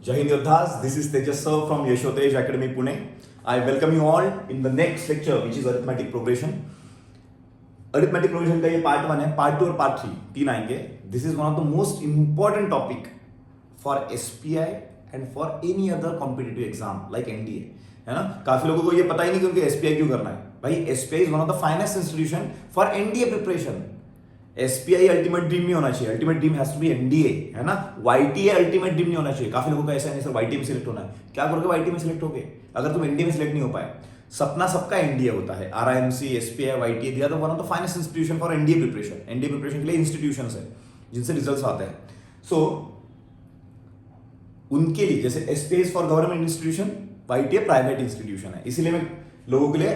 Jai Hind Yodhas, this is Tejas sir from Yashotej Academy Pune. I welcome you all in the next lecture which is arithmetic progression. Arithmetic progression का ये part 1 है, part 2 और part 3 तीन आएंगे. This is one of the most important topic for SPI and for any other competitive exam like NDA, है ना. काफी लोगों को ये पता ही नहीं क्योंकि एसपीआई क्यों करना है. भाई SPI is one of the finest institution for NDA preparation. SPI ultimate dream नहीं होना चाहिए, ultimate dream has to be NDA, है ना. वाईटीए अल्टीमेट ड्रीम नहीं होना चाहिए. काफी लोगों का ऐसा नहीं सर वाईटीए में सिलेक्ट होना है. क्या करोगे वाईटीए में सिलेक्ट होगे अगर तुम एनडीए में सिलेक्ट नहीं हो पाए. सपना सबका एनडीए होता है. RIMC, SPI, YTA, they are the one of the finest institution for NDA preparation. NDA preparation के लिए इंस्टीट्यूशंस है जिनसे रिजल्ट्स आते हैं. सो उनके लिए जैसे SPI for government institution, YTA private institution है. इसीलिए मैं लोगों के लिए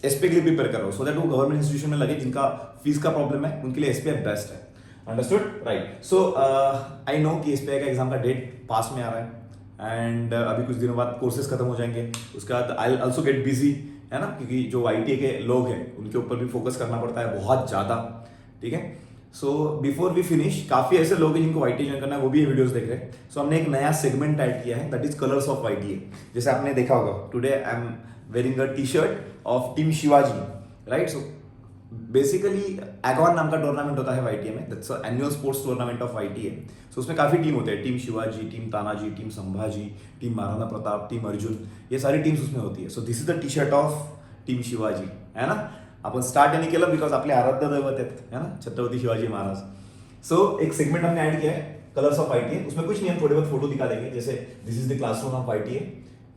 एसपीआई के लिए प्रिपेयर कर रहा हूं सो दैट वो गवर्नमेंट इंस्टीट्यूशन में लगे जिनका फीस का प्रॉब्लम है उनके लिए एसपीआई बेस्ट है. Understood right. So I know कि एसपीआई का एग्जाम का डेट पास में आ रहा है एंड अभी कुछ दिनों बाद कोर्सेज खत्म हो जाएंगे. उसके बाद आई ऑल्सो गेट बिजी, है ना, क्योंकि जो आईटी के लोग हैं उनके ऊपर भी फोकस करना पड़ता है बहुत ज़्यादा. ठीक है. सो बिफोर वी फिनिश, काफ़ी ऐसे लोग हैं जिनको आईटी ज्वाइन करना है, वो भी ये वीडियोस देख रहे हैं. सो हमने एक नया सेगमेंट ऐड किया है that is colours of ITA. जैसे आपने देखा होगा today I am wearing a T shirt of team Shivaji, right. So basically Aegon नाम का टूर्नामेंट होता है वाईटीए में. That's annual sports tournament of YTA. So उसमें काफ़ी टीम होते हैं. Team Shivaji, team Tanaji, team Sambhaji, team Maharana Pratap, team Arjun, ये सारी टीम्स उसमें होती है. So this is the T shirt of team Shivaji, है ना. आपण स्टार्ट यांनी केलं बिकॉज आपले आराध्य दैवत आहेत, है ना, छत्रपति शिवाजी महाराज. सो एक सेगमेंट हमने ऐड किया है कलर्स ऑफ आईटीए. उसमें कुछ नहीं, हम थोड़े बहुत फोटो दिखा देंगे. जैसे this is the classroom of ITA,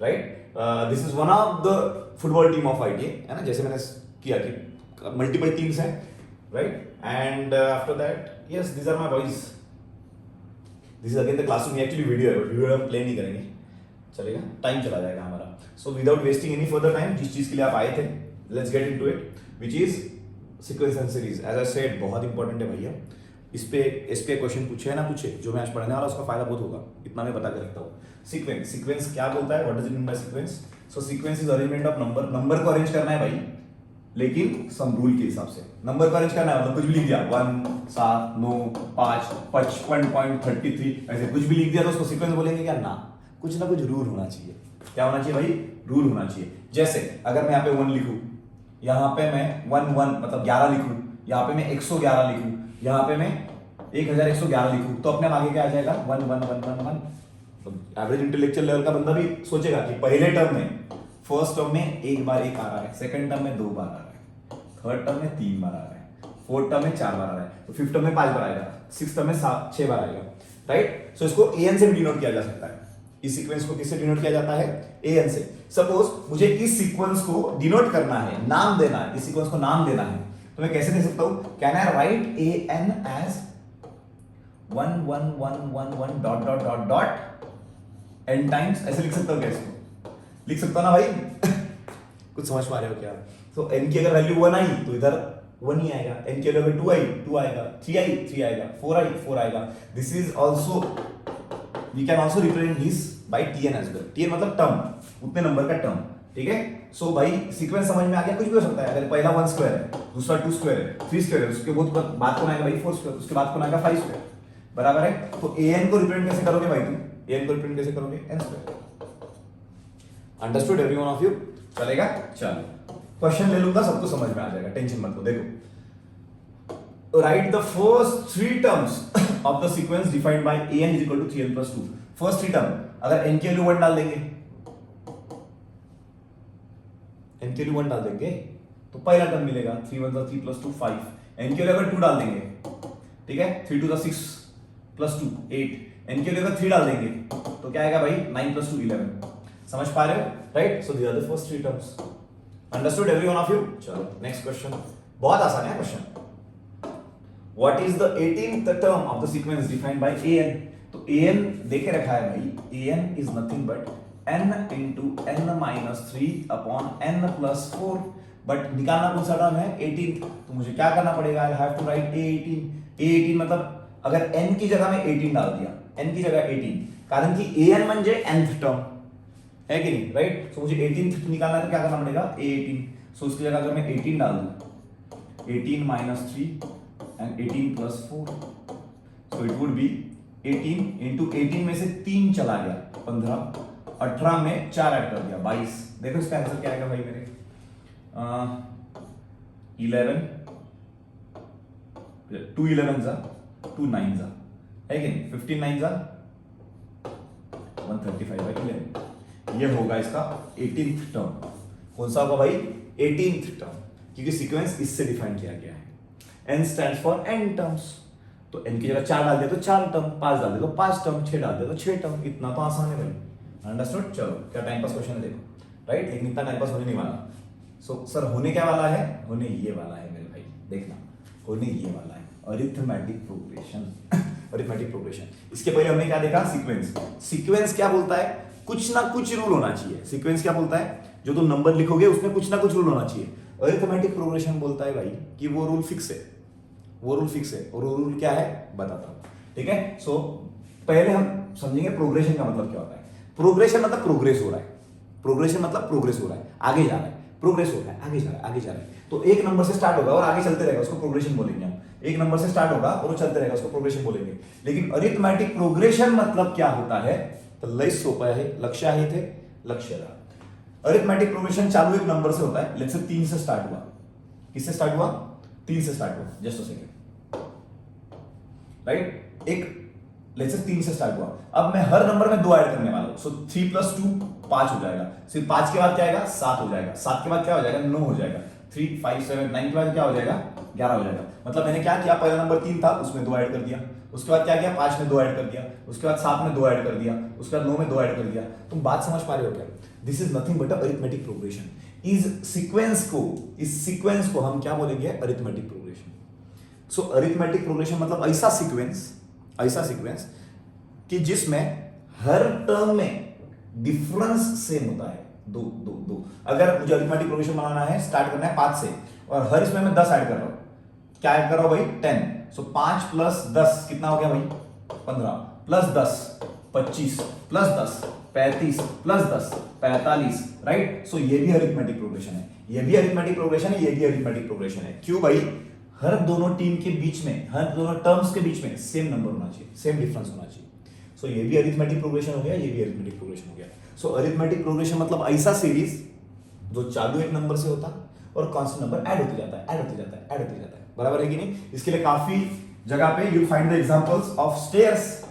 right. This is one of the football team of ITA, है ना. जैसे मैंने किया कि मल्टीपल टीम्स हैं, right. And after that yes these are my boys. This is again the classroom. Actually video है, video हम play नहीं करेंगे, चलेगा, टाइम चला जाएगा हमारा. So without wasting any further time, जिस चीज के लिए आप आए थे, let's get into it, which is sequence and series. As I said बहुत इंपॉर्टेंट है भैया. इस पे क्वेश्चन पूछे ना पूछे, जो मैं आज पढ़ने वाला उसका फायदा बहुत होगा, इतना मैं बता के रखता हूँ. सीक्वेंस क्या बोलता है, what does it mean bye sequence. So sequence is arrangement of number को अरेंज करना है भाई, लेकिन सम रूल के हिसाब से. नंबर को अरेंज करना है मतलब कुछ भी लिख दिया 1 7 9 5 55.33 ऐसे कुछ भी लिख दिया तो उसको सीक्वेंस बोलेंगे क्या ना. कुछ ना कुछ रूल होना चाहिए. क्या होना चाहिए भाई, रूल होना चाहिए. जैसे अगर मैं यहाँ पे 1 लिखूं, यहाँ पे मैं 1 मतलब 11 लिखूं, यहाँ पे मैं 111 लिखूं, यहाँ पे मैं 1111 लिखूं, तो अपने आगे क्या आ जाएगा 1 1 1 1 1. तो एवरेज इंटेलेक्चुअल लेवल का बंदा भी सोचेगा कि पहले टर्म में, फर्स्ट टर्म में एक बार 1 आ रहा है, सेकंड टर्म में 2 बार आ रहा है, थर्ड टर्म में 3 बार आ रहा है, फोर्थ टर्म में 4 बार आ रहा है, तो फिफ्थ टर्म में 5 बार आएगा, सिक्स टर्म में 6 बार आएगा, राइट. सो इसको एन से भी डिनोट किया जा सकता है. इस सीक्वेंस को किससे डिनोट किया जाता है, एन से. सपोज मुझे इस सीक्वेंस को डिनोट करना है, नाम देना है, इस सीक्वेंस को नाम देना है, तो मैं कैसे दे सकता हूं. Can I write A N as 1 1 1 1 1 dot dot dot dot N times, ऐसे लिख सकता हूं क्या इसको, लिख सकता ना भाई. कुछ समझ पा रहे हो क्या. तो n की अगर वैल्यू 1 आई तो इधर 1 ही आएगा, n की अगर 2 आई 2 आएगा, 3 आई 3 आएगा, 4 आई 4 आएगा. This is also we can also represent this by tn as well. tn मतलब टर्म, उतने नंबर का टर्म. ठीक है. सो भाई सीक्वेंस समझ में आ गया. कुछ भी हो सकता है. अगर पहला 1 स्क्वायर है, दूसरा 2 स्क्वायर है, 3 स्क्वायर है, उसके बाद कौन आएगा भाई 4 स्क्वायर, उसके बाद कौन आएगा 5 स्क्वायर, बराबर है. तो an को रिप्रेजेंट कैसे करोगे भाई तुम, an को रिप्रेजेंट कैसे करोगे n square. Understood every one of you. चलेगा. चलो क्वेश्चन ले लूंगा, सबको समझ में आ जाएगा, टेंशन मत लो. देखो, right the first 3 terms of the sequence defined by an is equal to 3n plus 2. First 3 term, अगर n की वैल्यू 1 डाल देंगे, n की वैल्यू 1 डाल देंगे तो पहला टर्म मिलेगा 3 1 3 plus 2 5. n की वैल्यू अगर 2 डाल देंगे, ठीक है, 3 2 6 plus 2 8. n की वैल्यू अगर 3 डाल देंगे तो क्या आएगा भाई 9 plus 2 11. समझ पा रहे हो, right. So these are the first 3 terms. Understood every one of you. चलो नेक्स्ट क्वेश्चन, बहुत आसान है question. What is the 18th term of the sequence defined by an. तो an देखे रखा है भाई, an is nothing but n into n minus 3 upon n plus 4. But निकालना कौन सा टर्म है 18th. तो मुझे क्या करना पड़ेगा, I have to right a18 मतलब अगर n की जगह में 18 डाल दिया, n की जगह 18, कारण कि an म्हणजे nth टर्म है कि नहीं, राइट. सो मुझे 18th निकालना है तो क्या करना पड़ेगा a18. सो उसकी जगह अगर मैं 18 डाल दूं, 18 minus 3 and 18 plus 4, so it would be 18 into 18 में से 3 चला गया 15, 18 में 4 ऐड कर दिया 22। देखो इसका आंसर क्या आएगा भाई मेरे 11, 2 11 जा 2 9 जा है कि नहीं, 15 9 जा 135/11। ये होगा इसका 18th टर्म। कौन सा होगा भाई 18th टर्म, क्योंकि सीक्वेंस इससे डिफाइन किया गया है। n stands for n terms, तो n की जगह 4 डाल दे तो 4 टर्म, 5 डाल दे तो 5 टर्म, 6 डाल दे तो 6 टर्म। इतना तो आसान है भाई, अंडरस्टूड। चलो क्या टाइम पास क्वेश्चन है देखो, राइट, लेकिन इतना टाइम पास होने नहीं वाला। सो सर होने क्या वाला है, होने ये वाला है मेरे भाई, देखना होने ये वाला है अरिथमेटिक प्रोग्रेशन। Arithmetic progression. इसके पहले हमने क्या देखा, सीक्वेंस। सीक्वेंस क्या बोलता है, कुछ ना कुछ रूल होना चाहिए। सीक्वेंस क्या बोलता है, जो तुम नंबर लिखोगे उसमें कुछ ना कुछ रूल होना चाहिए। अरिथमेटिक प्रोग्रेशन बोलता है भाई कि वो रूल फिक्स है, वो रूल फिक्स है, और वो रूल क्या है बताता हूं, ठीक है। सो पहले हम समझेंगे प्रोग्रेशन का मतलब क्या होता है। प्रोग्रेशन मतलब प्रोग्रेस हो रहा है, प्रोग्रेशन मतलब प्रोग्रेस हो रहा है, आगे जा रहा है, प्रोग्रेस हो रहा है, आगे जा रहा है, आगे जा रहा है। तो एक नंबर से स्टार्ट होगा और आगे चलते रहेगा, उसको प्रोग्रेशन बोलेंगे हम। एक नंबर से स्टार्ट होगा और वो चलते रहेगा, उसको प्रोग्रेशन बोलेंगे। लेकिन अरिथमेटिक प्रोग्रेशन मतलब क्या होता है, तो लय सोपं आहे, लक्ष आहे इथे, लक्ष रहा। अरिथमेटिक प्रोग्रेशन चालू एक नंबर से होता है, लेट्स से 3 से स्टार्ट हुआ। किससे स्टार्ट हुआ, 3 से स्टार्ट हुआ, जस्ट अ सेकंड, राइट। एक लेट्स से 3 से स्टार्ट हुआ। अब मैं हर नंबर में 2 ऐड करने वाला हूं, सो 3 + 2 5 हो जाएगा। फिर 5 के बाद क्या आएगा, 7 हो जाएगा। 7 के बाद क्या हो जाएगा, 9 हो जाएगा। 3 5 7 9 के बाद क्या हो जाएगा, 11 हो जाएगा। मतलब मैंने क्या किया, पहला नंबर 3 था, उसमें 2 ऐड कर दिया। उसके बाद क्या किया, 5 में 2 ऐड कर दिया। उसके बाद 7 में 2 ऐड कर दिया। उसके बाद 9 में 2 ऐड कर दिया। तुम बात समझ पा रहे हो क्या, this is nothing but arithmetic progression. इस सीक्वेंस को हम क्या बोलेंगे, अरिथमेटिक प्रोग्रेशन। सो अरिथमेटिक प्रोग्रेशन मतलब ऐसा सीक्वेंस कि जिसमें हर टर्म में डिफरेंस सेम होता है, 2 2 2। अगर मुझे अरिथमेटिक प्रोग्रेशन बनाना है, स्टार्ट करना है 5 से, और हर इसमें मैं 10 ऐड कर रहा हूं। क्या ऐड कर रहा हूं भाई, 10। सो 5 + 10 कितना हो गया भाई, 15 + 10 25 + 10 35 + 10 45, राइट। सो ये भी अरिथमेटिक प्रोग्रेशन है, ये भी अरिथमेटिक प्रोग्रेशन है, ये भी अरिथमेटिक प्रोग्रेशन है। क्यों भाई, हर दोनों टीम के बीच में, हर दोनों टर्म्स के बीच में सेम नंबर होना चाहिए, सेम डिफरेंस होना चाहिए। सो ये भी अरिथमेटिक प्रोग्रेशन हो गया, ये भी अरिथमेटिक प्रोग्रेशन हो गया। सो अरिथमेटिक प्रोग्रेशन मतलब ऐसा सीरीज जो चालू एक नंबर से होता और कांस्टेंट नंबर ऐड होते जाता है, ऐड होते जाता है, ऐड होते जाता है, बराबर है कि नहीं। इसके लिए काफी जगह पे you find the examples of stairs.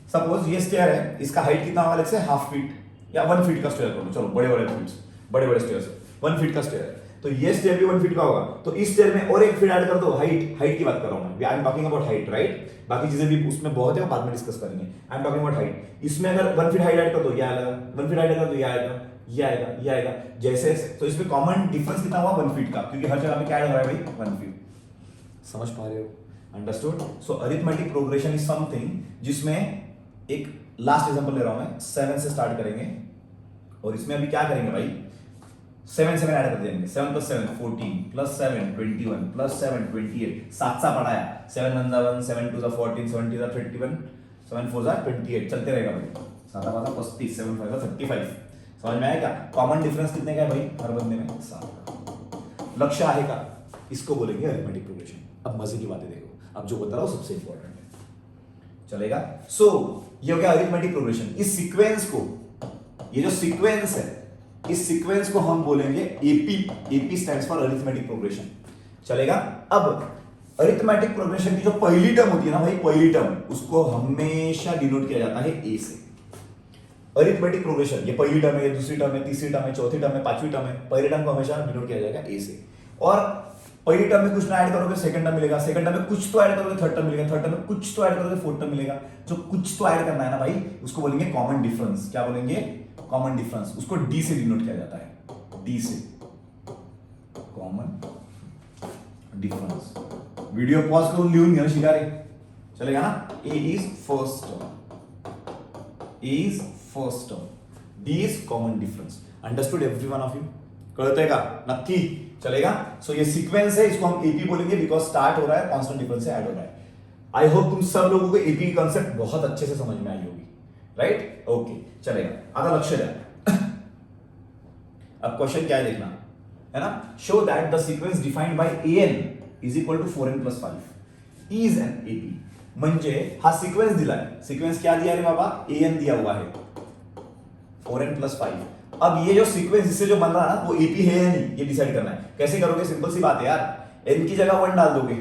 Suppose ये स्टेयर है, इसका हाइट कितना होगा, लेट्स से 1/2 फीट या 1 फीट का स्टेयर कर लो, चलो बड़े स्टेयर्स 1 फीट का स्टेयर है, तो ये स्टेयर भी 1 फीट का होगा। तो इस स्टेयर में और 1 फीट ऐड कर दो, हाइट की बात कर रहा हूं मैं, I am talking about height, right. बाकी चीजें भी उसमें बहुत है, बाद में डिस्कस करेंगे। I am talking about height. इसमें अगर 1 फीट हाइट ऐड कर दो, ये आएगा, 1 फीट ऐड कर दो, ये आएगा, ये आएगा, ये आएगा, जैसे। तो इसमें कॉमन डिफरेंस कितना हुआ, 1 फीट का, क्योंकि हर जगह पे क्या ऐड हो रहा है भाई, 1 फीट। समझ पा रहे हो, understood. So arithmetic progression is something जिसमें, एक लास्ट एग्जांपल ले रहा हूं मैं, 7 से स्टार्ट करेंगे, और इसमें अभी क्या करेंगे भाई, 7 7 ऐड कर देंगे। 7 + 7 14 + 7 21 + 7 28। 7 सा पढ़ाया, 7 1 = 1, 7 2 = 14, 7 3 = 31, 7 4 = 28, चलते रहेगा भाई। 7 5 = 35, 7 5 = 35। समझ में आया क्या, कॉमन डिफरेंस कितने का है भाई, हर बंदे में 7 का। लक्ष्य आएगा, इसको बोलेंगे अरिथमेटिक प्रोग्रेशन। अब मजे की बातें देखो, अब जो बता रहा हूं सबसे इंपॉर्टेंट है, चलेगा। सो ये हो गया अरिथमेटिक प्रोग्रेशन। इस सीक्वेंस को, ये जो सीक्वेंस है, इस सीक्वेंस को हम बोलेंगे AP stands for arithmetic progression, चलेगा। अब अरिथमेटिक प्रोग्रेशन की जो पहली टर्म होती है ना भाई, पहली टर्म, उसको हमेशा डिनोट किया जाता है ए से। अरिथमेटिक प्रोग्रेशन, ये पहली टर्म है, दूसरी टर्म है, तीसरी टर्म है, चौथी टर्म है, पांचवी टर्म है, पहले टर्म को हमेशा डिनोट किया जाएगा ए से। और पहली टर्म में कुछ ना ऐड करोगे, सेकंड टर्म मिलेगा, सेकंड टर्म में कुछ तो ऐड करोगे, थर्ड टर्म मिलेगा, थर्ड टर्म में कुछ तो ऐड करोगे, फोर्थ टर्म मिलेगा। जो कुछ तो ऐड करना है ना भाई, उसको बोलेंगे कॉमन डिफरेंस। क्या बोलेंगे, कॉमन डिफरेंस। उसको डी से डिनोट किया जाता है, डी से, कॉमन डिफरेंस। वीडियो पॉज करो, लिहून घेणं शिका रे, चलेगा ना। A is first term, D is common difference. Understood every one of you, कळतंय का, नक्की, चलेगा। सो ये सीक्वेंस है, इसको हम एपी बोलेंगे बिकॉज स्टार्ट हो रहा है, कांस्टेंट डिफरेंस से ऐड हो रहा है। आई होप तुम सब लोगों को एपी कॉन्सेप्ट बहुत अच्छे से समझ में आई होगी, राइट, ओके, चलेगा। आधा लक्ष्य है। अब क्वेश्चन क्या है देखना, है ना। Show that the sequence defined by an is equal to 4n plus 5 is an AP. म्हणजे हा सिक्वेन्स दिलाय. सिक्वेन्स क्या दिया रे बाबा? an दिया हुआ है 4n प्लस 5. अब ये जो सीक्वेंस इससे जो बन रहा है ना वो एपी है या नहीं, ये डिसाइड करना है. कैसे करोगे? सिंपल सी बात है यार. n की जगह 1 डाल दोगे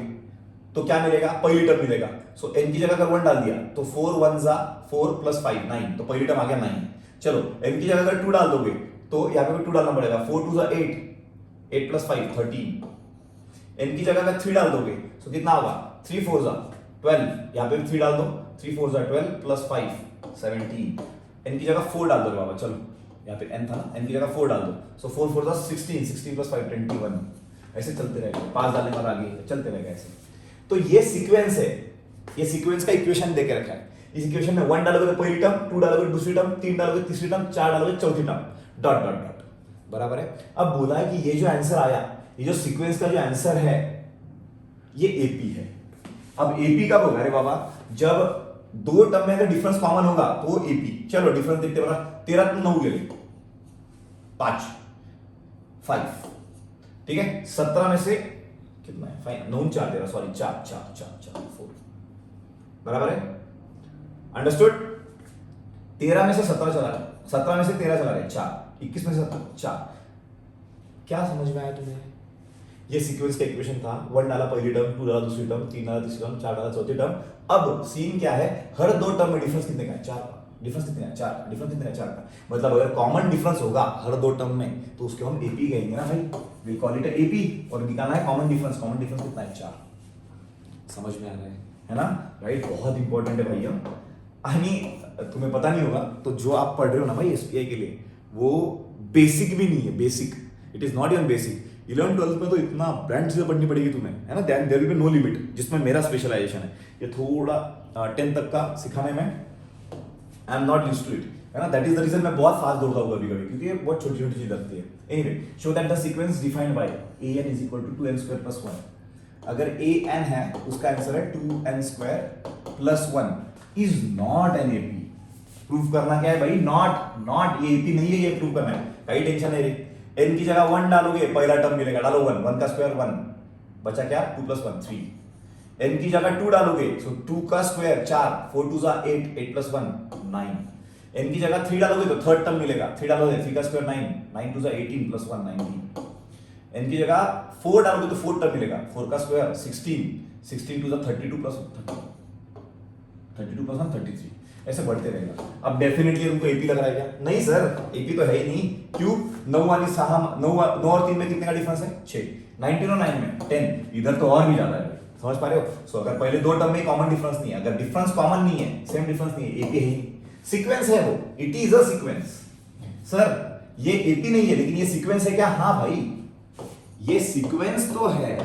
तो क्या मिलेगा? पहली टर्म मिलेगा. सो n की जगह अगर 1 डाल दिया तो 4 1 जा 4 प्लस 5 9, तो पहली टर्म आ गया 9. चलो n की जगह अगर 2 डाल दोगे तो यहाँ पे 2 डालना पड़ेगा. 4 2 जा 8, 8 प्लस 5 13. n की जगह अगर 3 डाल दोगे तो कितना होगा? 3 4 जा 12, यहाँ पे भी 3 डाल दो. 3 4 जा 12 प्लस 5 17. n की जगह 4 डाल दो बाबा. चलो यहाँ पे n था ना, n की जगह 4 डाल दो. सो 4 4 जा 16, 16 प्लस 5 21. ऐसे चलते रहेगा. 5 डालने पर आगे चलते रहेगा ऐसे. तो ये सीक्वेंस है. ये सीक्वेंस का इक्वेशन देके रखा है. इस इक्वेशन में 1 डालोगे तो पहली टर्म, 2 डालोगे दूसरी टर्म, 3 डालोगे तीसरी टर्म, 4 डालोगे चौथी टर्म. Dot dot dot. बराबर है. अब बोला है कि ये जो आंसर आया, ये जो सीक्वेंस का जो आंसर है ये एपी है. अब एपी कब होगा रे बाबा? जब दो टर्म में अगर डिफरेंस कॉमन होगा तो एपी. चलो डिफरेंस देखते बड़ा. 13 तुम 9 गेले 5 5. ठीक है. 17 में से कितना है? 5 9 4 13, सॉरी 4 4 4 4 4. बराबर है. अंडरस्टूड. 13 में से 17 चला गया, 17 में से 13 चला गया 4, 21 में से 4. क्या समझ में आया तुम्हें? ये सीक्वेंस का इक्वेशन था. 1 डाला पहली टर्म, 2 डाला दूसरी टर्म, 3 डाला तीसरी टर्म, 4 डाला चौथी टर्म. अब सीन क्या है? हर दो टर्म में डिफरेंस कितने का है? 4 का. डिफरेंस कितने का? 4. डिफरेंस कितने का? 4 का. मतलब अगर कॉमन डिफरेंस होगा हर दो टर्म में तो उसको हम एपी कहेंगे ना भाई. Will call it AP. और निकालना है कॉमन डिफरेंस. कॉमन डिफरेंस कितना है? 4. समझ में आ रहा है ना? राइट. बहुत इंपॉर्टेंट है भैया. आणि तुम्हें पता नहीं होगा तो जो आप पढ़ रहे हो ना भाई एसपीआई के लिए, वो बेसिक भी नहीं है. Basic, it is not even basic. 11 12 में तो इतना ब्रांड चीजें पढ़नी पड़ेगी तुम्हें, है ना. There will be no limit, जिसमें मेरा स्पेशलाइजेशन है. ये थोड़ा 10 तक का सिखाने में I am not used to it, है ना. दैट इज द रीजन मैं बहुत फास्ट दौड़ता हूँ कभी कभी, क्योंकि ये बहुत छोटी छोटी चीज लगती है. Anyway, show that the sequence defined by an is equal to 2n square plus 1. अगर an है उसका आंसर है 2n square plus 1 is not an AP. Proof करना क्या है भाई? नॉट. ये एपी नहीं है, ये प्रूफ करना है. कहीं टेंशन नहीं रही. n की जगह 1 डालोगे पहला टर्म मिलेगा. डालो 1, 1 का स्क्वायर 1, बचा क्या? 2 प्लस 1 3. n की जगह 2 डालोगे सो 2 का स्क्वायर 4, 4 2 जा 8, 8 प्लस 1 9. n की जगह 3 डालोगे तो थर्ड टर्म मिलेगा. 3 डालोगे 3 का स्क्वायर 9, 9 2 जा 18 प्लस 1 19. n की जगह 4 डालोगे तो 4 टर्म मिलेगा. 4 का स्क्वायर 16, 16 2 जा 32 प्लस 32 प्लस 1 33. ऐसे बढ़ते रहेगा. अब डेफिनेटली तुमको एपी लग रहा है क्या? नहीं सर, एपी तो है ही नहीं. क्यों? 9 और 9 और 3 में कितने का डिफरेंस है? 6. 19 और 9 में 10. इधर तो और भी ज्यादा है. समझ पा रहे हो? सो अगर पहले दो टर्म में कॉमन डिफरेंस नहीं है, अगर डिफरेंस कॉमन नहीं है, सेम डिफरेंस नहीं है, एपी है ही. सीक्वेंस है वो, it is a sequence. Sir ये एपी नहीं है लेकिन ये सीक्वेंस है क्या? हाँ भाई, ये सीक्वेंस तो है.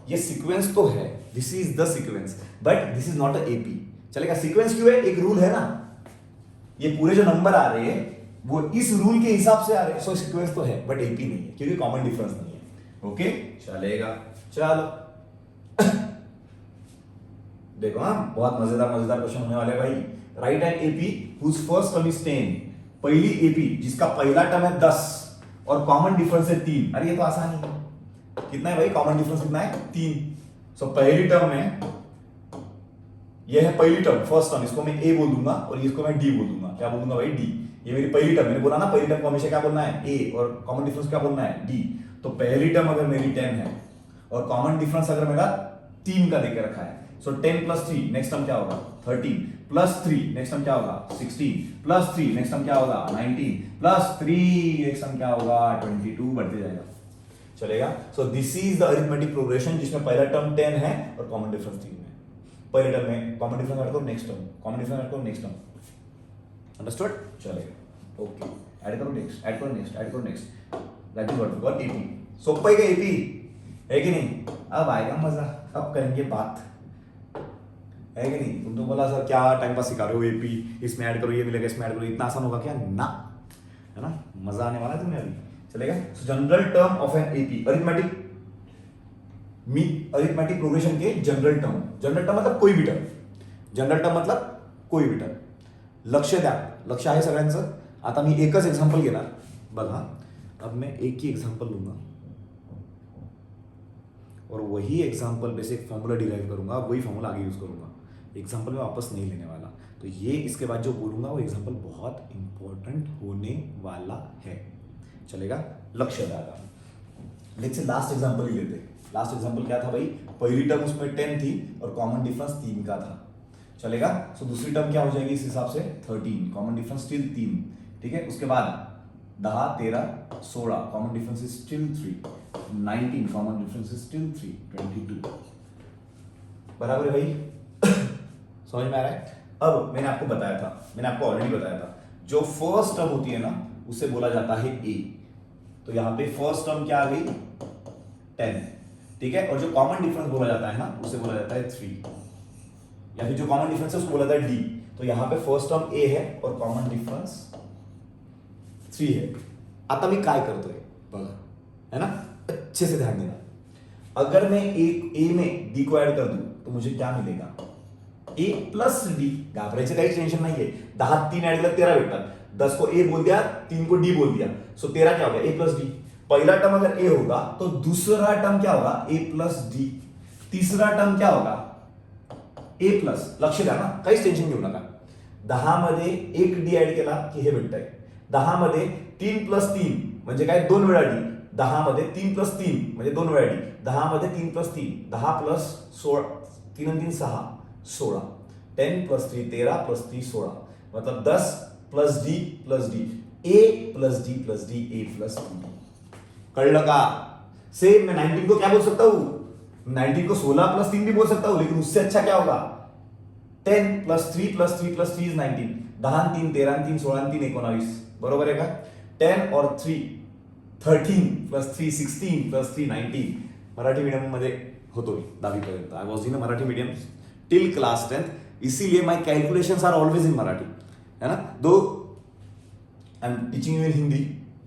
ये सीक्वेंस तो है. This is the sequence, but this is not a AP. चलेगा? सीक्वेंस क्यों है? एक रूल है ना. ये पूरे जो नंबर आ रहे हैं वो इस रूल के हिसाब से आ रहे हैं. सो सीक्वेंस तो है बट एपी नहीं है, क्योंकि कॉमन डिफरेंस नहीं है. ओके, चलेगा. चलो देखो, हाँ बहुत मजेदार क्वेश्चन होने वाले भाई. Right an AP whose first term is 10. पहली एपी जिसका पहला टर्म है 10 और कॉमन डिफरेंस है 3. अरे ये तो आसान ही है. कितना है भाई? कॉमन डिफरेंस कितना है? 3. सो पहली टर्म में ये है पहली टर्म, फर्स्ट टर्म. इसको मैं ए बोल दूंगा और इसको मैं डी बोल दूंगा. क्या बोल दूंगा भाई? डी. ये मेरी पहली टर्म. मैंने बोला ना पहली टर्म को हमेशा क्या बोलना है? ए. और कॉमन डिफरेंस क्या बोलना है? डी. तो पहली टर्म अगर मेरी 10 है और कॉमन डिफरेंस अगर मेरा 3 का देके रखा है, सो 10 प्लस 3 नेक्स्ट टर्म क्या होगा? 13 प्लस 3 नेक्स्ट टर्म क्या होगा? 16 प्लस 3 नेक्स्ट टर्म क्या होगा? 19 प्लस 3 नेक्स्ट टर्म क्या होगा? 22. बढ़ते जाएगा. चलेगा? सो this is the arithmetic progression जिसमें पहला टर्म 10 है और कॉमन डिफरेंस 3 है. पहले टर्म में कॉमन डिफरेंस ऐड करो, next term common difference add करो, नेक्स्ट टर्म. अंडरस्टूड? चलेगा. ओके, ऐड करो नेक्स्ट, ऐड करो नेक्स्ट, ऐड करो next. That is what we call AP. सोपा ही का एपी है कि नहीं? अब आएगा मजा. अब करेंगे बात, है कि नहीं? तुम तो बोला सर क्या टाइम पास सिखा रहे हो? एपी इसमें ऐड करो, ये मिलेगा, इसमें ऐड करो. इतना आसान होगा क्या? ना, है ना. मजा आने वाला है तुम्हें अभी. चलेगा? सो general term of an AP, arithmetic arithmetic progression के जनरल टर्म. जनरल टर्म मतलब कोई भी टर्म. जनरल टर्म मतलब कोई भी टर्म. लक्ष द्या. लक्ष आहे सगळ्यांचं. आता मी एकच एक्झाम्पल घेणार बघा. अब मैं एक ही एग्जाम्पल लूंगा. और वही एग्जाम्पल पे से एक फॉर्मूला डिराइव करूंगा, वही फॉर्मूला आगे यूज करूंगा। एग्जाम्पल में वापस नहीं लेने वाला। तो ये इसके बाद जो बोलूंगा वो एग्जाम्पल बहुत इंपॉर्टेंट होने वाला है। चलेगा, लक्ष्य दादा। लेट्स से लास्ट एग्जाम्पल ही लेते हैं। लास्ट एग्जाम्पल क्या था भाई, पहली टर्म उसमें 10 थी और कॉमन डिफरेंस 3 का था। चलेगा, सो दूसरी टर्म क्या हो जाएगी इस हिसाब से 13, कॉमन डिफरेंस स्टिल 3। ठीक है, उसके बाद 10, 13, 16, common difference is still 3, 19, common difference is still 3, 22। बराबर है भाई? समझ में आ रहा है? अब मैंने आपको बताया था, मैंने आपको ऑलरेडी बताया था, जो फर्स्ट टर्म होती है ना उसे बोला जाता है ए। तो यहां पे फर्स्ट टर्म क्या आ गई 10, ठीक है, और जो कॉमन डिफरेंस बोला जाता है ना उसे बोला जाता है 3, या फिर जो कॉमन डिफरेंस है उसको बोला जाता है डी। तो यहां पे फर्स्ट टर्म ए है और कॉमन डिफरेंस 3 है। आता मी काय करतोय बघा, है ना, अच्छे से ध्यान देना। अगर मैं एक ए में डी को ऐड कर दूं तो मुझे क्या मिलेगा, ए प्लस डी। घाबरायचं काही टेंशन नाहीये, 10 3 ऐड केलं 13 भेटतात, 10 को ए बोल दिया, 3 को डी बोल दिया, सो 13 क्या हो गया, ए प्लस डी। पहला टर्म अगर ए होगा तो दूसरा टर्म क्या होगा, ए प्लस डी। तीसरा टर्म क्या होगा, ए प्लस, लक्ष द्या ना, काहीच टेन्शन घेऊ नका। 10 मध्ये एक डी ऍड केला की हे भेटतंय, 10 मध्ये 3 प्लस 3 म्हणजे काय 2 वेळा डी, 10 मध्ये 3 प्लस 3 म्हणजे 2 वेळा डी, 10 मध्ये 3 प्लस 3, 10 प्लस 16, 3 आणि 3 6, 16, 10 प्लस 3 13 प्लस 3 16, मतलब 10 प्लस डी प्लस डी, ए प्लस डी प्लस डी, ए प्लस डी। कळलं का? सेम मैं 19 को क्या बोल सकता हूं, 19 को 16 प्लस 3 भी बोल सकता हूं, लेकिन उससे अच्छा क्या होगा, 10 प्लस 3 प्लस 3 प्लस 3 इज 19, 10 3 13 3 16 3 19, बरोबर आहे का? 10 और 3 13 प्लस 3 16 प्लस 3 19। मराठी मीडियम मध्ये होतो मी 10वी पर्यंत, I was in a Marathi medium till class 10, इसीलिए my calculations are always in Marathi, है ना। Though I am teaching you in Hindi,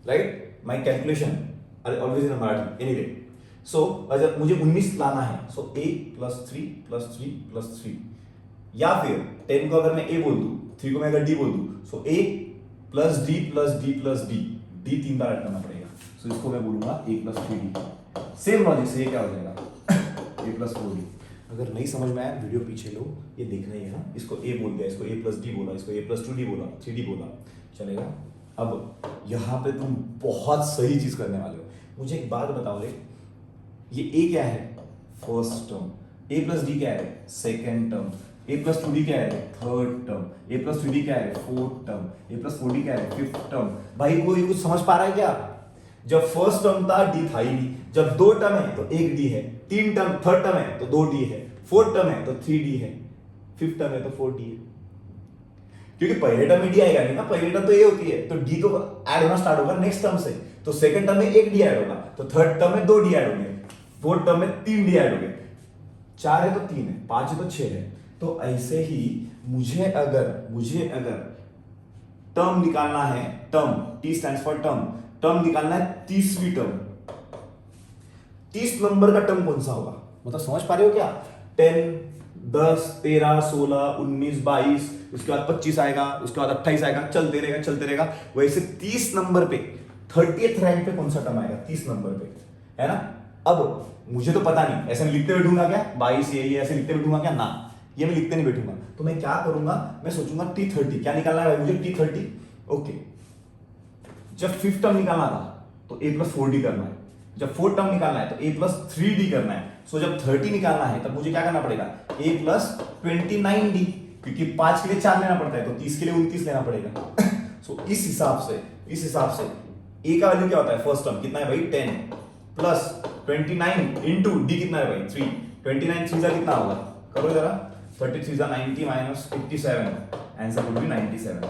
right, my calculation are always in Marathi anyway. So अगर मुझे 19 लाना है, so a plus 3 plus 3 plus 3, या फिर 10 को अगर मैं a बोल दूं, 3 को मैं अगर d बोल दूं, सो a plus d plus d plus d, d 3 bar add करना पड़ेगा, सो इसको मैं बोलूंगा a plus 3d। Same logic से ये क्या हो जाएगा a प्लस 4d। अगर नहीं समझ में आया वीडियो पीछे लो, ये देखना ही है ना, इसको a बोल दिया, इसको a प्लस d बोला, इसको a प्लस 2d बोला, 3d बोला, चलेगा। अब यहां पे तुम बहुत सही चीज करने वाले हो। मुझे एक बात बताओ रे, ये a क्या है, first term, a plus D क्या है, second term, a plus 2d क्या है, third term, a plus 3d क्या है, fourth term, a plus 4d क्या है, फिफ्थ टर्म। भाई कोई कुछ समझ पा रहा है क्या? जब फर्स्ट टर्म था d था ही नहीं, जब 2 टर्म है तो 1 d है, 3 टर्म थर्ड टर्म है तो 2 d है, फोर्थ टर्म है तो 3d है, फिफ्थ टर्म है तो 4d है। क्योंकि पहले टर्म में डी आएगा नहीं ना, पहले टर्म तो ए होती है, तो डी को ऐड होना स्टार्ट होगा नेक्स्ट टर्म से, तो सेकंड टर्म में 1 डी ऐड होगा, तो थर्ड टर्म में 2 डी ऐड होंगे, फोर्थ टर्म में 3 डी ऐड होंगे, 4 है तो 3 है, 5 है तो 6 है। तो ऐसे ही मुझे अगर टर्म निकालना है, term, T stands for term निकालना है 30वीं टर्म, 30 नंबर का टर्म कौन सा होगा, मतलब समझ पा रहे हो क्या? 10 10 13 16 19 22, उसके बाद 25 आएगा, उसके बाद 28 आएगा, चलते रहेगा। वैसे 30 नंबर पे 30th रैंक पे कौन सा टर्म आएगा 30 नंबर पे, है ना। अब मुझे तो पता नहीं, ऐसे लिखते बैठूंगा क्या 22 ये ऐसे लिखते बैठूंगा क्या, ना, ये मैं लिखते नहीं बैठूंगा। तो मैं क्या करूंगा, मैं सोचूंगा T30 क्या निकालना है मुझे, T30, ओके। जब फिफ्थ टर्म निकालना था तो a प्लस 4d करना है, जब फोर्थ टर्म निकालना है तो a प्लस 3d करना है। सो जब 30 निकालना है तब मुझे क्या करना पड़ेगा, a प्लस 29d, क्योंकि 5 के लिए 4 लेना पड़ता है तो 30 के लिए 29 लेना पड़ेगा। सो इस हिसाब से a का वैल्यू क्या होता है, फर्स्ट टर्म कितना है भाई 10 प्लस 29 इंटू d कितना है भाई 3, 29 3 कितना होगा, करो जरा, 33 90 माइनस 87, आंसर वुड बी 97,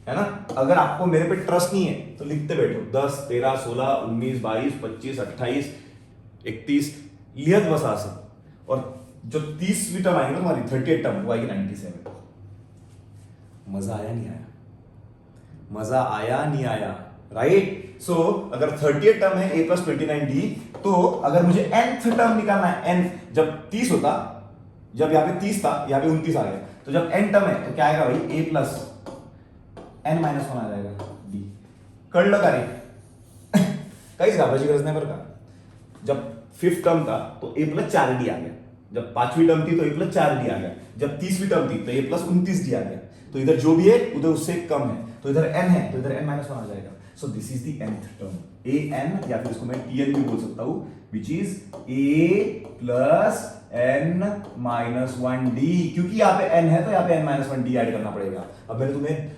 है ना। अगर आपको मेरे पे ट्रस्ट नहीं है तो लिखते बैठो 10 13 16 19 22 25 28 31 लिहत बसा असं, और जो 30वीं टर्म आएगी ना तुम्हारी 38 टर्म वो आएगी 97। मजा आया नहीं आया, राइट। सो अगर 38 टर्म है a प्लस 29d, तो अगर मुझे nth टर्म निकालना है, n जब 30 होता, जब यहाँ पे 30 था यहाँ पे 29 आ गया, तो जब n टर्म है तो क्या आएगा भाई a प्लस n माइनस 1 आ जाएगा d। कळलं का रे? काहीच घाबरायची गरज नाही बरं का। जब फिफ्थ टर्म था तो a प्लस 4d आ गया, जब पांचवी टर्म थी तो a प्लस 4d आ गया, जब तीसरी टर्म थी तो a प्लस 29d आ गया। तो इधर जो भी है उधर उससे कम है, तो इधर n है तो इधर n माइनस वन आ जाएगा। सो this is the nth term a n, या फिर इसको मैं tn भी बोल सकता हूं, which is a plus n minus one D, क्योंकि यहाँ पे n है तो यहाँ पे n minus one D add करना पड़ेगा। अब मैंने तुम्हें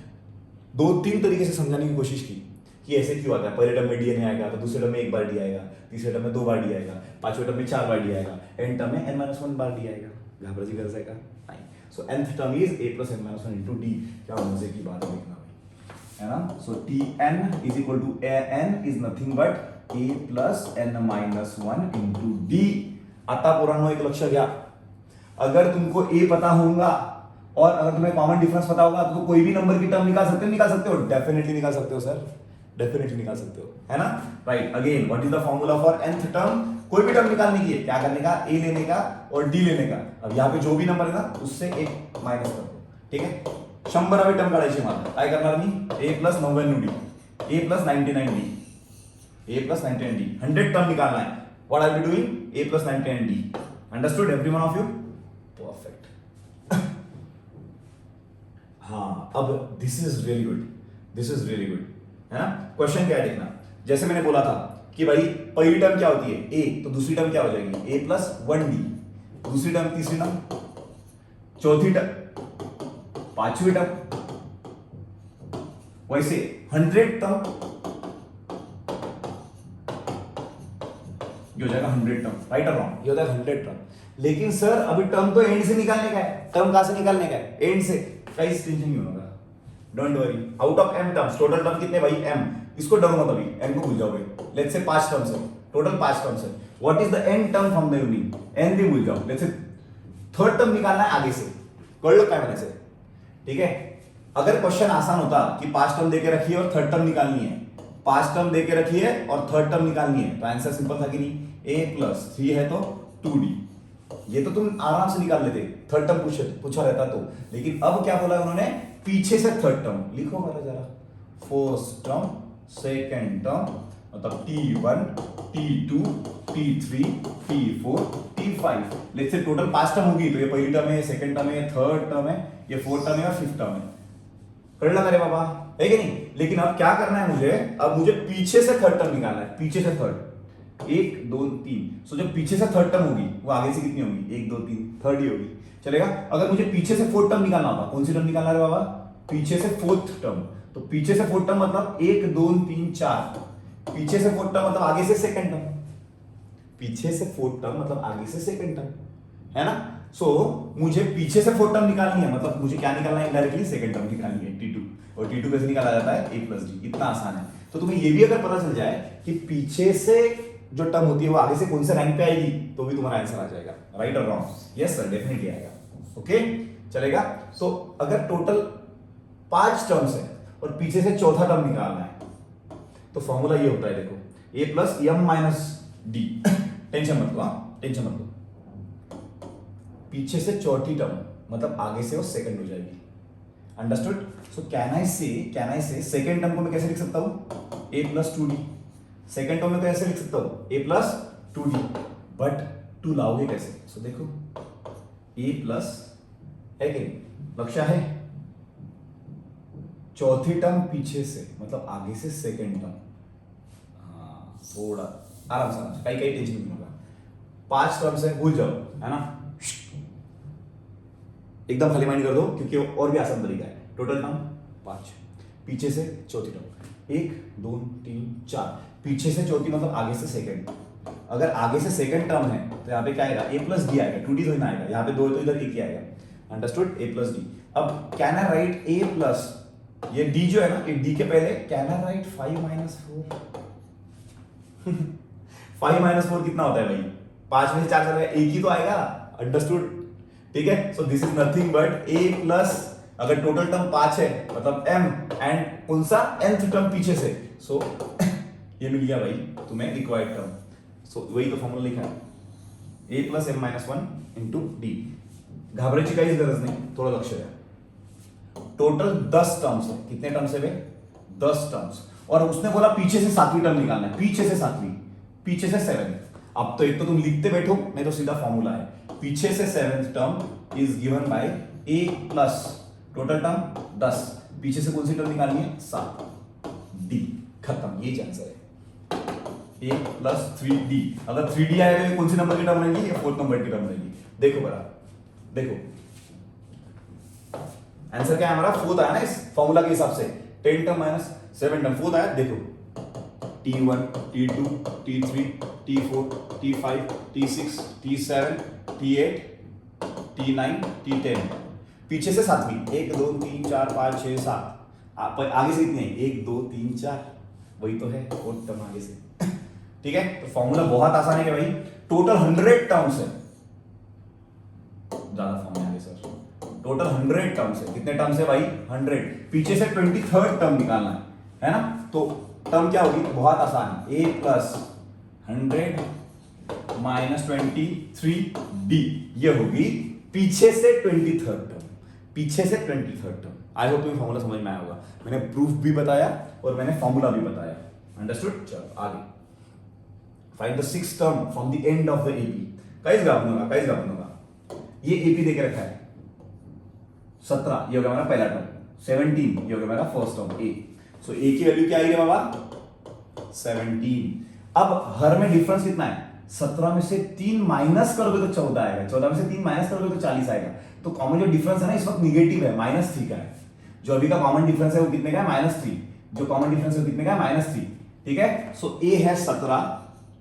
दो तीन तरीके से समझाने की कोशिश की कि ऐसे क्यों आता है, पहले टर्म में डी आएगा तो दूसरे टर्म में एक बार डी आएगा, तीसरे टर्म में दो बार डी आएगा, पांचवें टर्म में चार बार डी आएगा, एंड टर्म में n माइनस वन बार डी आएगा। घबरा जी कर जाएगा नहीं। So nth term is a plus n minus one into d. क्या मजे की बात है देखना भाई, है ना। So tn is equal to n is nothing but a plus n minus one into d. आता पुरानो एक लक्ष्य घ्या, अगर तुमको a पता होगा और अगर तुम्हें कॉमन डिफरेंस पता होगा तो कोई भी नंबर की टर्म निकाल सकते हो, डेफिनेटली निकाल सकते हो सर, डेफिनेटली निकाल सकते हो, है ना। Right, again what is the formula for nth term? कोई भी टर्म निकालने की है, क्या करने का, a लेने का और d लेने का। अब यहाँ पे जो भी नंबर है ना उससे एक माइनस कर दो, ठीक है। 100 टर्म काढायची मला, काय करणार मी, a plus 99d, a plus 99d, a plus 99d, 100 term निकालना है। What I will be doing, a plus 99d। Understood everyone of you? Perfect. हाँ, अब this is really good, this is really good, है ना। Question क्या है देखना, जैसे मैंने बोला था कि भाई पहली टर्म क्या होती है a, तो दूसरी टर्म क्या हो जाएगी a प्लस 1d, दूसरी टर्म, तीसरी टर्म, चौथी टर्म, पांचवी टर्म, वैसे 100 टर्म ये हो जाएगा 100 टर्म, राइट और रॉन्ग, ये होता है 100 टर्म। लेकिन सर अभी टर्म तो एंड से निकालने का है, टर्म कहां से निकालने का है, एंड से। गाइस टेंशन नहीं होगा, don't worry. Out of m terms, total term कितने भाई m, इसको डरो मत अभी, n को भूल जाओ भाई। लेट्स से 5 टर्म्स है, टोटल 5 टर्म्स है। What is the n term from the unit, n भी भूल जाओ। लेट्स से थर्ड टर्म निकालना है आगे से, कर लो क्या मैंने से, ठीक है। अगर क्वेश्चन आसान होता कि 5 टर्म देके रखिए और थर्ड टर्म निकालनी है, 5 टर्म देके रखिए और थर्ड टर्म निकालनी है, तो आंसर सिंपल था कि नहीं, a प्लस 3 है तो 2d, ये तो तुम आराम से निकाल लेते, थर्ड टर्म पूछा रहता तो। लेकिन अब क्या बोला उन्होंने, पीछे से थर्ड टर्म लिखो मेरा जरा, फर्स्ट टर्म, सेकंड टर्म, मतलब t1, t2, t3, t4, t5। Let's say total 5 term होगी, तो ये पहली टर्म है, सेकंड टर्म है, थर्ड टर्म है, ये फोर्थ टर्म है और फिफ्थ टर्म है। कर ला रे बाबा, है कि नहीं। लेकिन अब क्या करना है मुझे, अब मुझे पीछे से थर्ड टर्म निकालना है, पीछे से थर्ड, 1 2 3। सो जब पीछे से थर्ड टर्म होगी वो आगे से कितनी होगी, 1 2 3, थर्ड ही होगी, चलेगा। अगर मुझे पीछे से फोर्थ टर्म निकालना होगा, कौन सी टर्म निकालना है बाबा, पीछे से फोर्थ टर्म। तो पीछे से फोर्थ टर्म मतलब 1 2 3 4, पीछे से फोर्थ टर्म मतलब आगे से सेकंड टर्म, पीछे से फोर्थ टर्म मतलब आगे से सेकंड टर्म, है ना। सो मुझे पीछे से फोर्थ टर्म निकालनी है, मतलब मुझे क्या निकालना है, डायरेक्टली सेकंड टर्म निकालनी है, t2। और t2 कैसे निकाला जाता है, a प्लस d, इतना आसान है। तो तुम्हें ये भी अगर पता चल जाए कि पीछे से जो टर्म होती है वो आगे से कौन से रैंक पे आएगी, तो भी तुम्हारा आंसर आ जाएगा, राइट और रॉन्ग। यस सर, डेफिनेटली आएगा, ओके चलेगा। तो अगर टोटल 5 टर्म्स है और पीछे से चौथा टर्म निकालना है, तो फॉर्मूला ये होता है, देखो, a plus m minus D. Tension मत लो, टेंशन मत लो, पीछे से चौथी टर्म मतलब आगे से वो सेकंड हो जाएगी, अंडरस्टूड। सो कैन आई से सेकंड टर्म को मैं कैसे लिख सकता हूं, a plus 2d। Second term में कैसे लिख सकता हूं, a प्लस 2d, बट 2 लाओगे कैसे। सो देखो a प्लस है कि लक्ष्य है, चौथी टर्म पीछे से मतलब आगे से सेकंड टर्म। हाँ, थोड़ा आराम से, कहीं टेंशन नहीं होगा। 5 टर्म्स है, भूल जाओ, है ना, एकदम खाली माइंड कर दो, क्योंकि और भी आसान तरीका है। टोटल टर्म 5, पीछे से चौथी टर्म 1 2 3 4, पीछे से चौथी मतलब आगे से सेकंड। अगर आगे से सेकंड टर्म है तो यहाँ पे क्या आएगा, a प्लस डी आएगा, 2d तो ना आएगा, यहाँ पे 2 है तो इधर 1 ही आएगा, अंडरस्टूड, a प्लस डी। अब can I right a plus, ये d जो है ना, d के पहले can I right 5 minus 4। 5 minus 4 कितना होता है भाई, 5 में से 4 चला गया, 1 ही तो आएगा, अंडरस्टूड, ठीक है। So this is nothing but a plus, अगर टोटल टर्म 5 है मतलब m, एंड कौन सा nth टर्म पीछे से, सो ये मिल गया भाई तुम्हें रिक्वायर्ड टर्म। सो वही तो फॉर्मूला लिखा है, a plus m minus 1 into d. घबरायची काहीच गरज नहीं, थोड़ा लक्ष द्या। टोटल 10 टर्म्स है, कितने टर्म्स है वे, 10 टर्म्स। और उसने बोला पीछे से 7वीं टर्म निकालना है, पीछे से 7वीं, पीछे से 7। अब तो एक तो तुम लिखते बैठो, नहीं तो सीधा फॉर्मूला है, पीछे से 7th term is given by a plus total term 10, पीछे से कौन सी टर्म निकालनी है 7, d, खत्म, ये आंसर है a प्लस 3d। अगर 3d आएगा तो कौन सी नंबर की टर्म रहेगी, या 4th नंबर की टर्म रहेगी। देखो बड़ा, देखो आंसर क्या है हमारा, 4th आया ना इस फॉर्मूला के हिसाब से, 10 टर्म माइनस 7 टर्म, 4th आया। देखो T1 T2 T3 T4 T5 T6 T7 T8 T9 T10, पीछे से 7वीं, 1 2 3 4 5 6 7, आगे से कितने, 1 2 3 4, वही तो है 4th टर्म आगे से। ठीक है, तो फॉर्मूला बहुत आसान है भाई, टोटल 100 टर्म्स है, ज्यादा फॉर्म में आगे सर, टोटल 100 टर्म्स है, कितने टर्म्स है भाई 100, पीछे से 23rd टर्म निकालना है ना, तो टर्म क्या होगी, बहुत आसान है, a प्लस 100 माइनस 23d, ये होगी पीछे से 23rd टर्म, पीछे से 23rd टर्म। आई होप तुम्हें फॉर्मूला समझ में आया होगा, मैंने प्रूफ भी बताया और मैंने फॉर्मूला भी बताया, अंडरस्टूड। चलो आगे, find the 6th term from the end of the AP. Guys गाबनोगा, ये एपी देके रखा है 17, ये हो गया हमारा पहला टर्म, 17 ये हो गया हमारा फर्स्ट टर्म ए, सो ए की वैल्यू क्या आएगी बाबा 17। अब हर में डिफरेंस कितना है, 17 में से 3 माइनस करोगे तो 14 आएगा, 14 में से 3 माइनस करोगे तो 40 आएगा, तो कॉमन जो डिफरेंस है ना इस वक्त निगेटिव है, -3 का है, जो अभी का कॉमन डिफरेंस है वो कितने का है -3, जो कॉमन डिफरेंस है वो कितने का है -3, ठीक है। सो ए है 17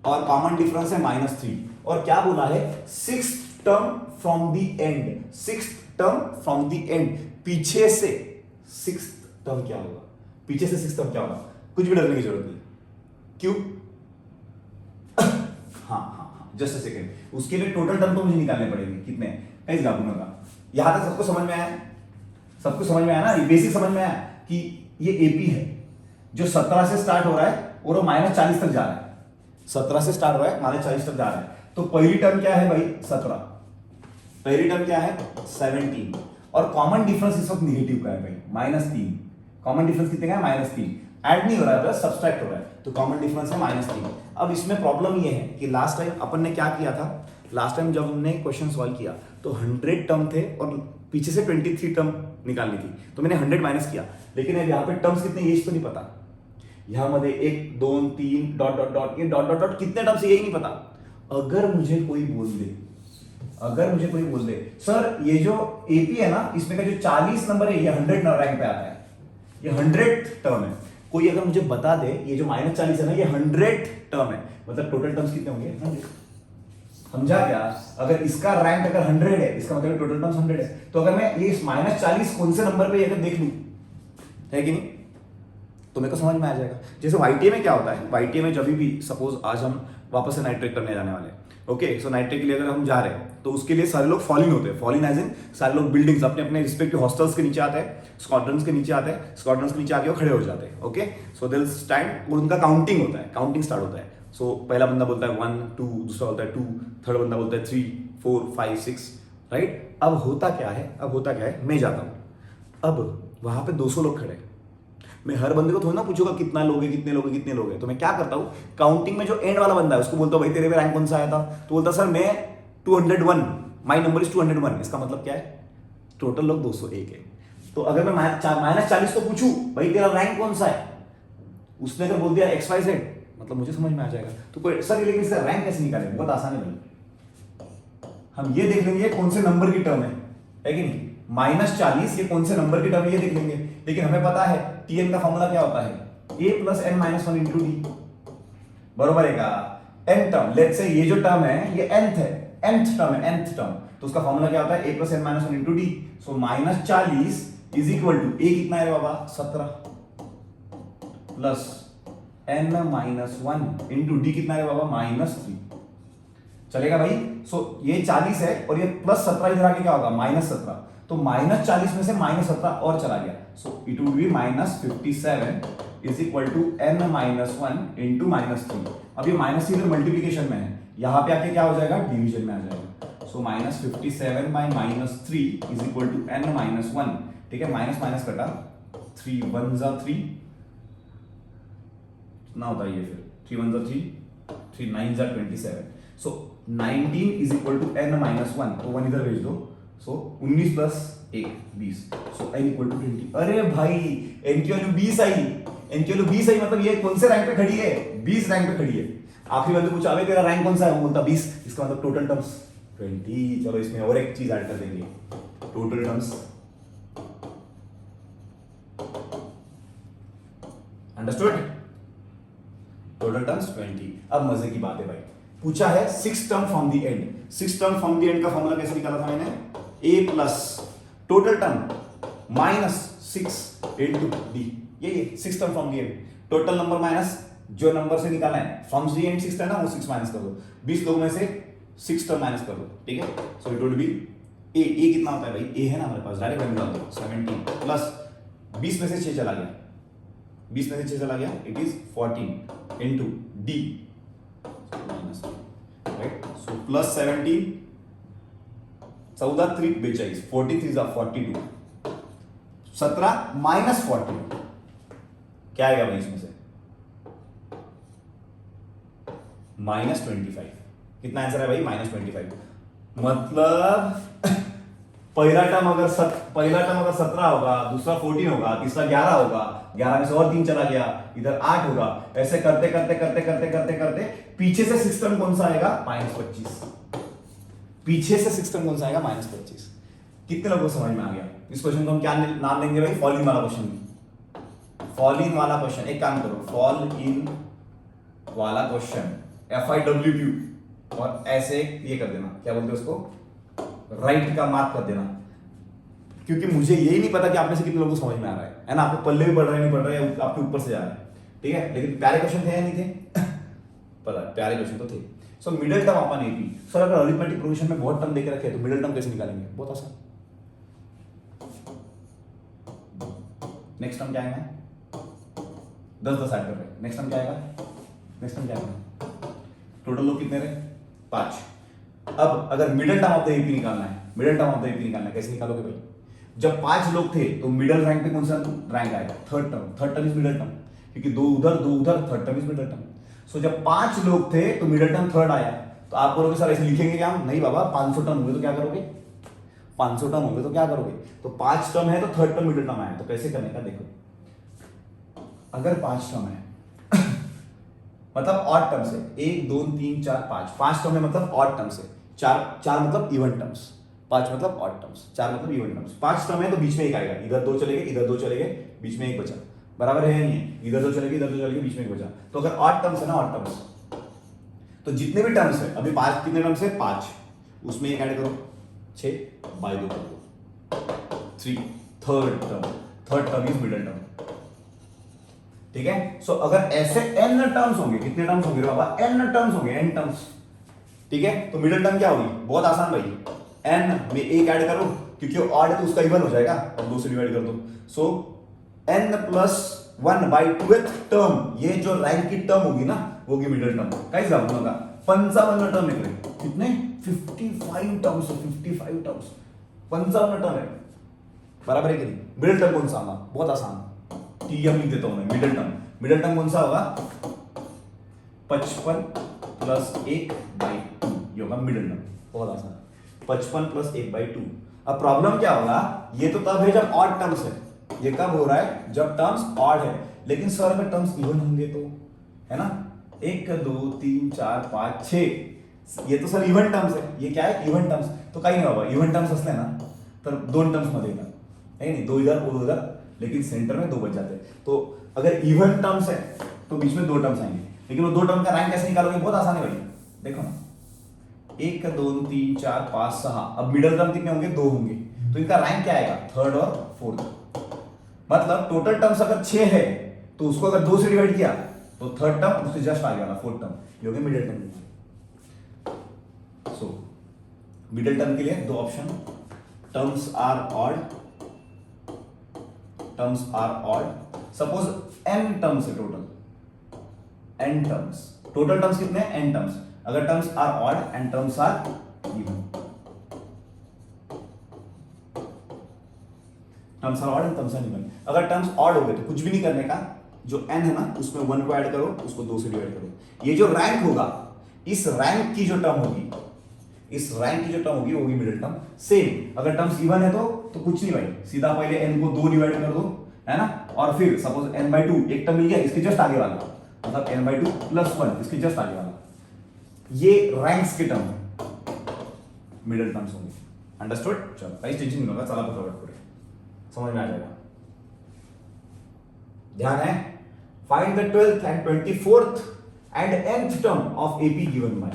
और कॉमन डिफरेंस है -3, और क्या बोला है 6th term from the and, 6th term from the and, पीछे से 6th टर्म क्या होगा, पीछे से 6th टर्म क्या होगा, कुछ भी डरने की जरूरत नहीं, क्यों हाँ जस्ट अ सेकेंड, उसके लिए टोटल टर्म तो मुझे निकालने पड़ेंगे, कितने गाइस गाबूंगा, यहां तक सबको समझ में आया, सबको समझ में आया ना, ये बेसिक समझ में आया कि ये एपी है जो 17 से स्टार्ट हो रहा है और वो -40 तक जा रहा है, 17 से स्टार्ट हो रहा है -40 तक जा रहा है, तो पहली टर्म क्या है भाई 17, पहली टर्म क्या है 17, और कॉमन डिफरेंस इस वक्त निगेटिव का है भाई -3, कॉमन डिफरेंस कितने का है -3, ऐड नहीं हो रहा है बस सब्सट्रैक्ट हो रहा है, तो कॉमन डिफरेंस है -3। अब इसमें प्रॉब्लम ये है कि लास्ट टाइम अपन ने क्या किया था, लास्ट टाइम जब हमने क्वेश्चन सॉल्व किया तो 100 टर्म थे और पीछे से 23 टर्म निकालनी थी, तो मैंने 100 माइनस किया, लेकिन अब यहाँ पे टर्म्स कितने ये तो नहीं पता, यहाँ मध्ये 1 2 3 डॉट डॉट डॉट, ये डॉट डॉट डॉट कितने टर्म्स यही नहीं पता। अगर मुझे कोई बोल दे सर ये जो एपी है ना इसमें का जो 40 नंबर है ये 100 रैंक पे आता है, ये 100 टर्म है, कोई अगर मुझे बता दे ये जो -40 है ना ये 100 टर्म है, मतलब टोटल टर्म्स कितने होंगे 100, समझा क्या, अगर इसका रैंक अगर 100 है इसका मतलब टोटल टर्म्स 100 है, तो अगर मैं ये -40 कौन से नंबर पे अगर देख लूं, है कि नहीं, तो मेरे को समझ में आ जाएगा। जैसे वाईटीए में क्या होता है, वाईटीए में जब भी सपोज आज हम वापस से नाइट ट्रेक करने जाने वाले हैं, ओके, सो नाइट ट्रेक के लिए अगर हम जा रहे हैं तो उसके लिए सारे लोग फॉलिन होते हैं, फॉलिन एज इन सारे लोग बिल्डिंग्स अपने अपने रिस्पेक्टिव हॉस्टल्स के नीचे आते हैं, स्क्वाड्रंस के नीचे आते हैं, स्क्वाड्रंस के नीचे आके वो खड़े हो जाते हैं, okay, so they will stand और उनका काउंटिंग होता है, काउंटिंग स्टार्ट होता है, सो पहला बंदा बोलता है 1 2, दूसरा बोलता है 2, थर्ड बंदा बोलता है 3 4 5 6, राइट। अब होता क्या है, मैं जाता हूँ, अब वहां पे 200 लोग खड़े, मैं हर बंदे को थोड़ी ना पूछूंगा कितना लोग है, कितने लोग हैं, तो मैं क्या करता हूँ काउंटिंग में जो एंड वाला बंदा है उसको बोलता हूँ भाई तेरे में रैंक कौन सा आया था, तो बोलता सर मैं 201, माई नंबर इज 201, इसका मतलब क्या है टोटल लोग 201 है, तो अगर मैं -40 को पूछूं भाई तेरा रैंक कौन सा है, उसने अगर बोल दिया XYZ मतलब मुझे समझ में आ जाएगा, तो कोई सर लेकिन इसका रैंक कैसे निकालेंगे, बहुत आसान है भाई, हम ये देख लेंगे कौन से नंबर की टर्म है कि नहीं, -40 ये कौन से नंबर की टर्म है ये देख लेंगे, लेकिन हमें पता है Tn का फॉर्मूला क्या होता है a plus n minus 1 into D, बरोबर है का, n टर्म, लेट्स से ये जो टर्म है ये nth टर्म, तो उसका फॉर्मूला क्या होता है a plus n minus 1 into d, so -40 is equal to a कितना है बाबा 17 plus n minus 1 into d कितना है बाबा -3, चलेगा भाई। सो ये 40 है और ये प्लस 17 इधर आके क्या होगा -17, तो -40 में से -17 और चला गया, so it would be -57 is equal to n minus 1 into -3। अब ये -3 मल्टीप्लीकेशन में है, यहां पे आके क्या हो जाएगा डिवीजन में आ जाएगा, so -57 by -3 is equal to n minus 1, ठीक है, माइनस माइनस कटा 3 1 जा 3 ना होता है ये, फिर 3 1 जा 3 3 9 जा 27, so 19 is equal to n minus 1, तो 1 इधर भेज दो, so 19 plus 1 20, so n equal to 20। अरे भाई n की वैल्यू 20 आई, n की वैल्यू 20 आई, मतलब ये कौन से रैंक पे खड़ी है, 20 रैंक पे खड़ी है। आखिरी बंदे पूछा अबे तेरा रैंक कौन सा है, वो बोलता 20, इसका मतलब टोटल टर्म्स 20। चलो इसमें और एक चीज ऐड कर देंगे, total terms, understood, total terms 20। अब मजे की बात है भाई, पूछा है 6 term from the and. 6 term from the and का फॉर्मूला कैसे निकाला था मैंने, a plus total term minus 6 into d, ये 6 term from the and, total number minus जो नंबर से निकालना है, फ्रॉम द एंड 6 है ना, वो 6 माइनस कर दो, 20 लोगों में से 6 टर्म माइनस कर दो, ठीक है। सो इट वुड बी a कितना होता है भाई, a है ना हमारे पास, डायरेक्ट वैल्यू डाल दो 17 प्लस 20 में से 6 चला गया, 20 में से 6 चला गया, it is 14 into d minus, right. So plus 17, 14 3 42, 43 जा 42, 17 माइनस 40, क्या आएगा भाई इसमें से, माइनस 25। कितना आंसर है भाई, माइनस 25। मतलब पहला टर्म अगर 17 होगा, दूसरा 14 होगा, तीसरा 11 होगा, 11 में से और 3 चला गया, इधर 8 होगा, ऐसे करते करते करते करते करते करते पीछे से 6 टर्म कौन सा आएगा, माइनस 25। पीछे से 6 टर्म कौन सा आएगा, माइनस 25। कितने लोगों को समझ में आ गया। इस क्वेश्चन को हम क्या नाम देंगे भाई, फॉल इन वाला क्वेश्चन। फॉल इन वाला क्वेश्चन, एक काम करो, फॉल इन वाला क्वेश्चन, FIWQ, और ऐसे ये कर देना, क्या बोलते हैं उसको, राइट का मार्क कर देना, क्योंकि मुझे यही नहीं पता कि आप में से कितने लोगों को समझ में आ रहा है ना, आपको पल्ले भी पढ़ रहे नहीं पढ़ रहे, आपके ऊपर से जा रहा है, ठीक है। लेकिन प्यारे क्वेश्चन थे या नहीं थे पता, प्यारे क्वेश्चन तो थे। सो मिडिल टर्म अपन AP, सर अगर अरिथमेटिक प्रोग्रेशन में बहुत टर्म देके रखे तो मिडिल टर्म कैसे निकालेंगे, बहुत आसान। नेक्स्ट टर्म क्या आएगा, 10 ऐड कर रहे हैं, नेक्स्ट टर्म क्या आएगा, नेक्स्ट टर्म क्या आएगा, टोटल लोग कितने रहे, 5। अब अगर middle term of the AP निकालना है, middle term of the AP निकालना है, कैसे निकालोगे भाई, जब 5 लोग थे तो मिडिल रैंक पे कौन सा रैंक आएगा, third term is middle term, क्योंकि 2 उधर, third term is middle term. So जब 5 लोग थे तो मिडिल टर्म थर्ड आया, तो आप बोलोगे सर ऐसे लिखेंगे क्या हम, नहीं बाबा, 500 टर्म हुए तो क्या करोगे, 500 टर्म होंगे तो क्या करोगे, तो 5 टर्म है तो थर्ड टर्म मिडिल टर्म आया, तो कैसे करने का देखो, अगर 5 टर्म है मतलब ऑड टर्म से, 1 2 3 4 5 टर्म है मतलब ऑड टर्म से, 4 मतलब इवन टर्म्स, 5 मतलब ऑड टर्म्स, 4 मतलब इवन टर्म्स। 5 टर्म है तो बीच में एक आएगा, इधर 2 चले गए, इधर 2 चले गए, बीच में एक बचा, बराबर है या नहीं है, इधर 2 चले गए, इधर 2 चले गए, बीच में एक बचा। तो अगर ऑड टर्म्स है ना, ऑड टर्म्स, तो जितने भी टर्म्स है, अभी 5 कितने टर्म्स है, 5, उसमें एक ऐड करो, 6 बाय 2 कर दो, 3 third term is middle term, ठीक है। सो अगर ऐसे n टर्म्स होंगे, कितने टर्म्स होंगे बाबा, n टर्म्स होंगे, n टर्म्स, ठीक है। तो मिडिल टर्म क्या होगी, बहुत आसान भाई, n में एक ऐड करो, क्योंकि ऑड है तो उसका इवन हो जाएगा, और 2 से डिवाइड कर दो, सो n plus 1 by 2th term, ये जो रैंक की टर्म होगी ना, वो होगी मिडिल टर्म। कैसे जाऊंगा का 55 टर्म निकले, कितने 55 टर्म्स, 55 टर्म्स, 55 टर्म है, बराबर है कि नहीं। मिडिल टर्म कौन सा होगा, बहुत आसान, TM लिख देता हूं मैं, मिडिल टर्म, मिडिल टर्म कौन सा होगा, 55 प्लस 1 बाई 2, ये होगा मिडिल टर्म, बहुत आसान, 55 प्लस 1 बाई 2। अब प्रॉब्लम क्या होगा, ये तो तब है जब ऑड टर्म्स है, ये कब हो रहा है, जब टर्म्स ऑड है, लेकिन सर अगर टर्म्स इवन होंगे तो, है ना, 1 2 3 4 5 6, ये तो सर इवन टर्म्स है, ये क्या है, इवन टर्म्स, तो काही नाही बाबा, इवन टर्म्स असले ना तर 2 टर्म्स मध्ये येतात, है नहीं, 2 इधर 2 उधर, लेकिन सेंटर में 2 बच जाते हैं। तो अगर इवन टर्म्स है तो बीच में 2 टर्म्स आएंगे, लेकिन वो 2 टर्म का रैंक कैसे निकालोगे, बहुत आसान है भाई, देखो ना, 1 2 3 4 5 6, अब मिडिल टर्म कितने होंगे, 2 होंगे, तो इनका रैंक क्या आएगा, थर्ड और फोर्थ। मतलब टोटल टर्म्स अगर 6 है तो उसको अगर 2 से डिवाइड किया तो थर्ड टर्म उससे जस्ट आगे वाला फोर्थ टर्म, ये हो गया middle term. So middle term के लिए 2 option, terms are odd, terms are odd, suppose n terms है total, n terms, total terms कितने हैं, n टर्म्स, अगर terms are odd and terms are even, terms are odd and terms are even. अगर terms odd हो गए तो कुछ भी नहीं करने का, जो n है ना उसमें 1 को ऐड करो, उसको 2 से डिवाइड करो, ये जो रैंक होगा इस रैंक की जो टर्म होगी, इस रैंक की जो टर्म होगी वो होगी मिडिल टर्म। सेम अगर टर्म्स इवन है तो कुछ नहीं भाई, सीधा पहले n को 2 डिवाइड कर दो, है ना, और फिर सपोज n/2 एक टर्म मिल गया, इसके जस्ट आगे वाला मतलब n/2 + 1 इसके जस्ट आगे वाला, ये रैंक्स के टर्म मिडिल टर्म्स होंगे। अंडरस्टूड? चलो काही टेंशन नहीं होगा, चला फटाफट करें, समझ में आ जाएगा। ध्यान है, find the 12th and 24th and nth term of AP given by।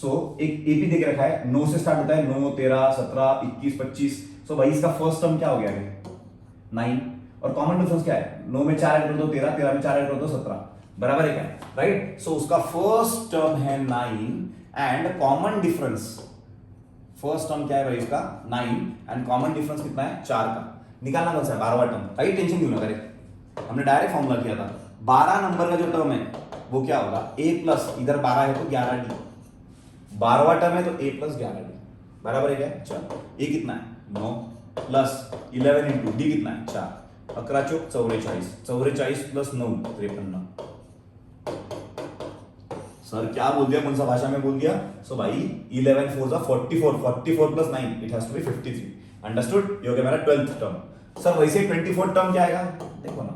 सो एक एपी देख रखा है, 9 से स्टार्ट होता है, 9, 13, 17, 21, 25। सो भाई इसका फर्स्ट टर्म क्या हो गया है 9, और कॉमन डिफरेंस क्या है, 9 में 4 ऐड कर दो 13, 13 में 4 ऐड कर दो 17, बराबर है क्या, राइट। सो उसका फर्स्ट टर्म है 9 and common difference, first term क्या है भाई इसका 9 एंड कॉमन डिफरेंस कितना है 4 का, निकालना कौन सा है 12वां टर्म। भाई टेंशन क्यों ना करे, हमने डायरेक्ट फॉर्मूला किया था, 12 नंबर का जो टर्म है वो क्या होगा a प्लस, इधर 12 है तो 11d, 12वां टर्म है तो a प्लस 11d, बराबर है क्या। चलो a कितना है 9 प्लस 11 इंटू d कितना है 4, 11 चौक 44, 44 प्लस 9 53। सर क्या बोल दिया, कौन सा भाषा में बोल दिया। सो भाई 11 4 जा 44, 44 plus 9 it has to be 53। Understood? ये हो गया मेरा 12th टर्म। सर वैसे 24th टर्म क्या आएगा, देखो ना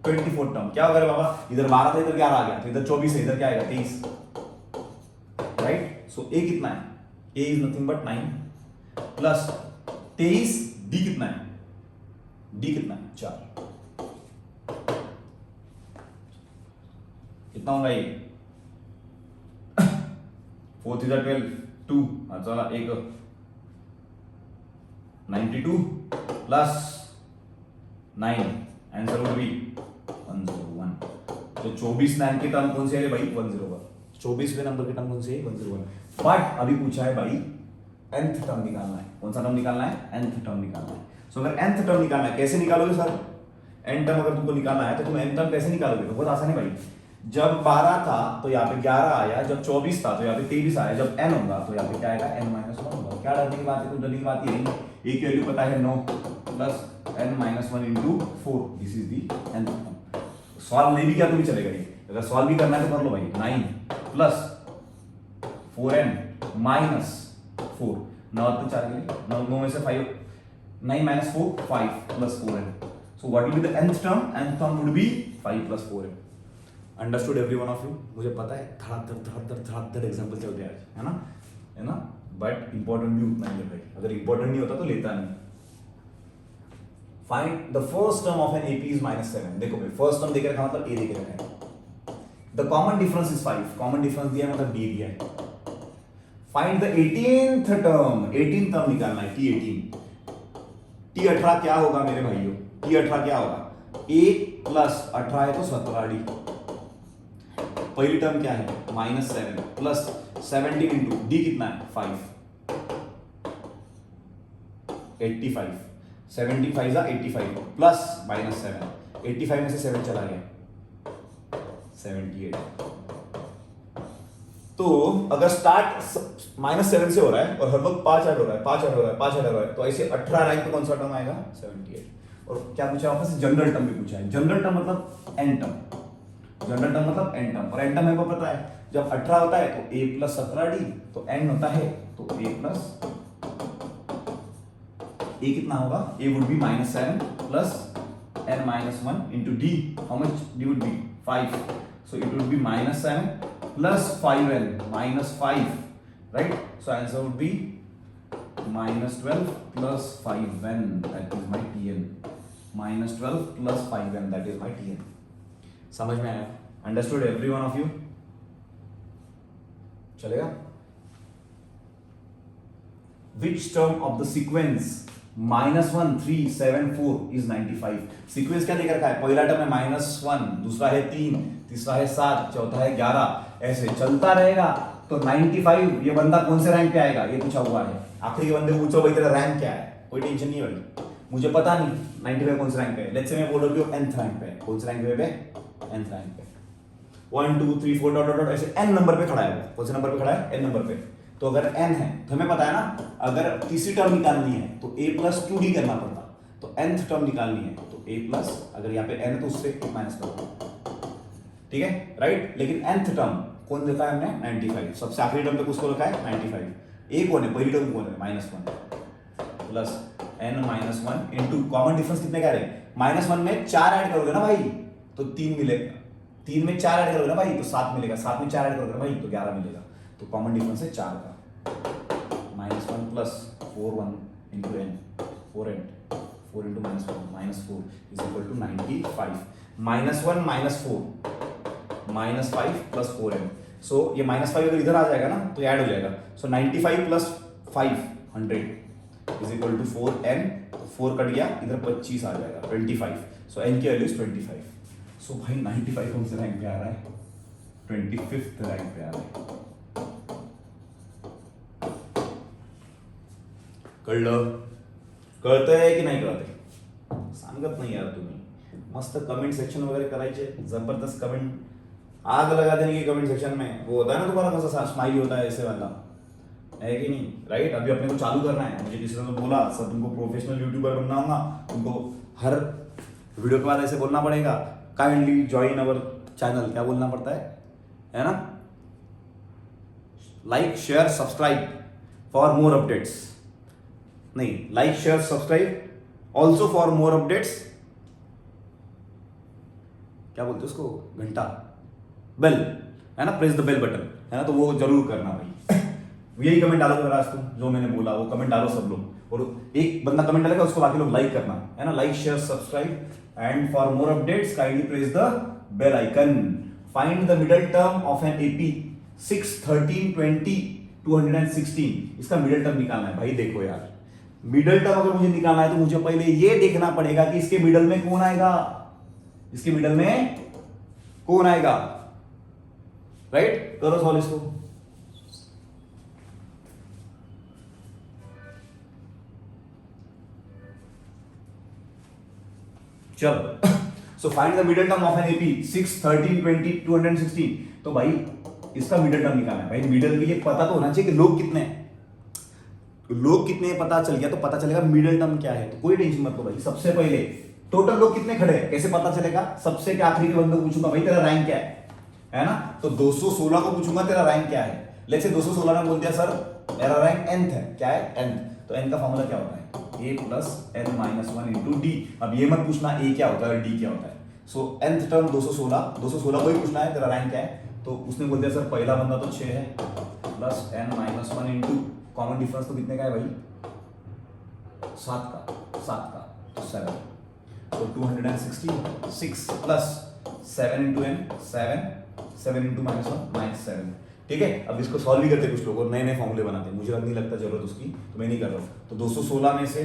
24th टर्म क्या होगा बाबा, इधर 12 था इधर 11 आ गया, तो इधर 24 है इधर क्या आएगा 23, राइट। सो a कितना है, a is nothing but 9 plus 23, d कितना है, d कितना है 4, कितना होगा ये 4 3 12 2, चला एक 92 प्लस 9, आंसर वुड बी 101। तो 24 9 की टर्म कौन सी है भाई 101, 24वें नंबर की टर्म कौन सी है 101। बट अभी पूछा है भाई nth टर्म निकालना है, कौन सा टर्म निकालना है nth टर्म निकालना है। सो अगर nth टर्म निकालना है कैसे निकालोगे सर, n टर्म अगर तुमको निकालना है तो तुम n टर्म कैसे निकालोगे, तो बहुत आसान है भाई, जब 12 था तो यहाँ पे 11 आया, जब 24 था तो यहाँ पे 23 आया, जब n होगा तो यहाँ पे क्या आएगा n-1 होगा। क्या डरने की बात है, तो डरने की बात ये है, a की वैल्यू पता है 9 plus n-1 into 4, this is the nth term. Solve नहीं भी किया तो भी चलेगा, ये अगर सॉल्व भी करना है तो कर लो भाई, 9 प्लस 4n माइनस 4, 9 तो 4 के 9 में से 5, 9 minus 4 5 plus 4n। So what will be the nth term, nth term would be 5 plus 4n। Understood every one of you? मुझे पता है धड़ाधड़ एग्जाम्पल चलते हैं आज, है ना, बट इंपॉर्टेंट भी उतना ही है भाई, अगर इंपॉर्टेंट नहीं होता तो लेता नहीं। Find the first term of an AP is -7। देखो भाई फर्स्ट टर्म देख रखा मतलब a देख रखा है, the common difference is 5, common difference दिया है मतलब d दिया है। Find the 18th term, 18th term निकालना है T18, T18 क्या होगा मेरे भाइयों, T18 क्या होगा, a प्लस 18 है तो 17d, पहली टर्म क्या है -7 प्लस 17 इंटू d कितना है 5, 85, 75 जा 85 प्लस -7, 85 में से 7 चला गया 78। तो अगर स्टार्ट -7 से हो रहा है और हर वक्त 5 ऐड हो रहा है 5 ऐड हो रहा है 5 ऐड हो रहा है, तो ऐसे 18 रैंक पे कौन सा टर्म आएगा 78। और क्या पूछा वापस, जनरल टर्म भी पूछा है, जनरल टर्म मतलब n टर्म, जनरल टर्म मतलब n टर्म, और n टर्म हमको पता है जब 18 होता है तो a प्लस 17d, तो n होता है तो a प्लस a कितना होगा, a would be -7 plus n-1 into d, how much d would be 5, so it would be -7 plus 5n -5, right. So answer would be -12 plus 5n, that is my tn, -12 plus 5n, that is my tn। समझ में आया? Understood every one of you? चलेगा? Which term of the sequence -1 3 7 4 is 95। Sequence क्या देख रखा है, पहला term है -1, दूसरा है 3, तीसरा है 7, चौथा है 11, ऐसे चलता रहेगा। तो 95 ये बंदा कौन से रैंक पे आएगा ये पूछा हुआ है, आखिरी के बंदे पूछो भाई तेरा रैंक क्या है, कोई टेंशन नहीं है भाई, मुझे पता नहीं 95 कौन से रैंक पे है। लेट्स से मैं बोल रहा हूं nth रैंक पे है, कौन से रैंक पे है, nth रैंक पे 1 2 3 4 डॉट डॉट डॉट ऐसे n नंबर पे खड़ा है, कौन से नंबर पे खड़ा है n नंबर पे। तो अगर n है तो हमें पता है ना, अगर तीसरी टर्म निकालनी है तो a प्लस 2d करना पड़ता, तो nth टर्म निकालनी है तो a प्लस, अगर यहाँ पे n है तो उससे माइनस कर दो, ठीक है राइट। लेकिन nth टर्म कौन देखा है हमने 95, सबसे आखिरी टर्म तक उसको रखा है 95। ए कौन है, पहली टर्म कौन है -1 plus n minus 1 into common difference कितने का रहे, -1 में 4 ऐड करोगे ना भाई तो 3 मिलेगा, 3 में 4 ऐड करोगे ना भाई तो 7 मिलेगा, 7 में 4 ऐड करोगे ना भाई तो 11 मिलेगा। तो कॉमन डिफरेंस है 4 का, -1 plus 4 1 into n 4n 4 into -1 -4 is equal to 95। -1 -4 -5 plus 4n, so ये -5 अगर इधर आ जाएगा ना तो ऐड हो जाएगा। So 95 plus 5 100 is equal to 4n, 4 cut गया इधर 25 आ जाएगा 25। सो n की वैल्यू इज 25। सो भाई 95 कौन से रैंक पे आ रहा है, 25th रैंक पे आ रहा है। कळतंय की नाही कळतंय, सांगत नाही यार तुम्ही। मस्त कमेंट सेक्शन वगैरह करायचे, जबरदस्त कमेंट, आग लगा देने की कमेंट सेक्शन में। वो होता है ना तुम्हारा कौन सा स्माइली होता है ऐसे वाला, है कि नहीं राइट। अभी अपने को चालू करना है, मुझे किसी ने तो बोला सर तुमको प्रोफेशनल यूट्यूबर बनना होगा, तुमको हर वीडियो के बाद ऐसे बोलना पड़ेगा, काइंडली ज्वाइन अवर चैनल, क्या बोलना पड़ता है ना, like share subscribe for more updates, नहीं like share subscribe also for more updates, क्या बोलते उसको, घंटा बेल, है ना, प्रेस द बेल बटन, है ना, तो वो जरूर करना भाई। यही कमेंट डालो अगर आज तुम जो मैंने बोला वो कमेंट डालो सब लोग, और एक बंदा कमेंट डालेगा उसको बाकी लोग लाइक करना, है ना, like share subscribe and for more updates kindly press the bell icon. Find the middle term of an AP 6 13 20 216, इसका मिडल टर्म निकालना है भाई। देखो यार मिडल टर्म अगर मुझे निकालना है तो मुझे पहले ये देखना पड़ेगा कि इसके मिडल में कौन आएगा, इसके मिडल में कौन आएगा, राइट। करो सॉल्व इसको। चलो so find the middle term of an AP 6 13 20 216। तो भाई इसका मिडल टर्म निकालना है भाई। मिडल के लिए पता तो होना चाहिए कि लोग कितने हैं, लोग कितने पता चल गया तो पता चलेगा मिडल टर्म क्या है। तो कोई टेंशन मत लो भाई, सबसे पहले टोटल लोग कितने खड़े हैं कैसे पता चलेगा, सबसे क्या आखिरी के बंदे को पूछूंगा भाई तेरा रैंक क्या है ना, तो 216 को पूछूंगा तेरा रैंक क्या है। लेट्स से 216 ने बोल दिया सर मेरा रैंक nth है, क्या है nth, तो n का फॉर्मूला क्या होता है a plus n minus 1 into D. अब ये मत पूछना a क्या होता है और d क्या होता है। सो nth टर्म 216 को ही पूछना है तेरा रैंक क्या है, तो उसने बोल दिया सर पहला बंदा तो 6 है plus n minus 1 into common difference तो कितने का है भाई 7 का तो 7, तो 216 6 plus 7 into n 7 into minus 1 -7। ठीक है, अब इसको सॉल्व भी करते कुछ लोग और नए नए फॉर्मूले बनाते हैं, मुझे नहीं लगता जरूरत उसकी, तो मैं नहीं कर रहा हूँ। तो 216 में से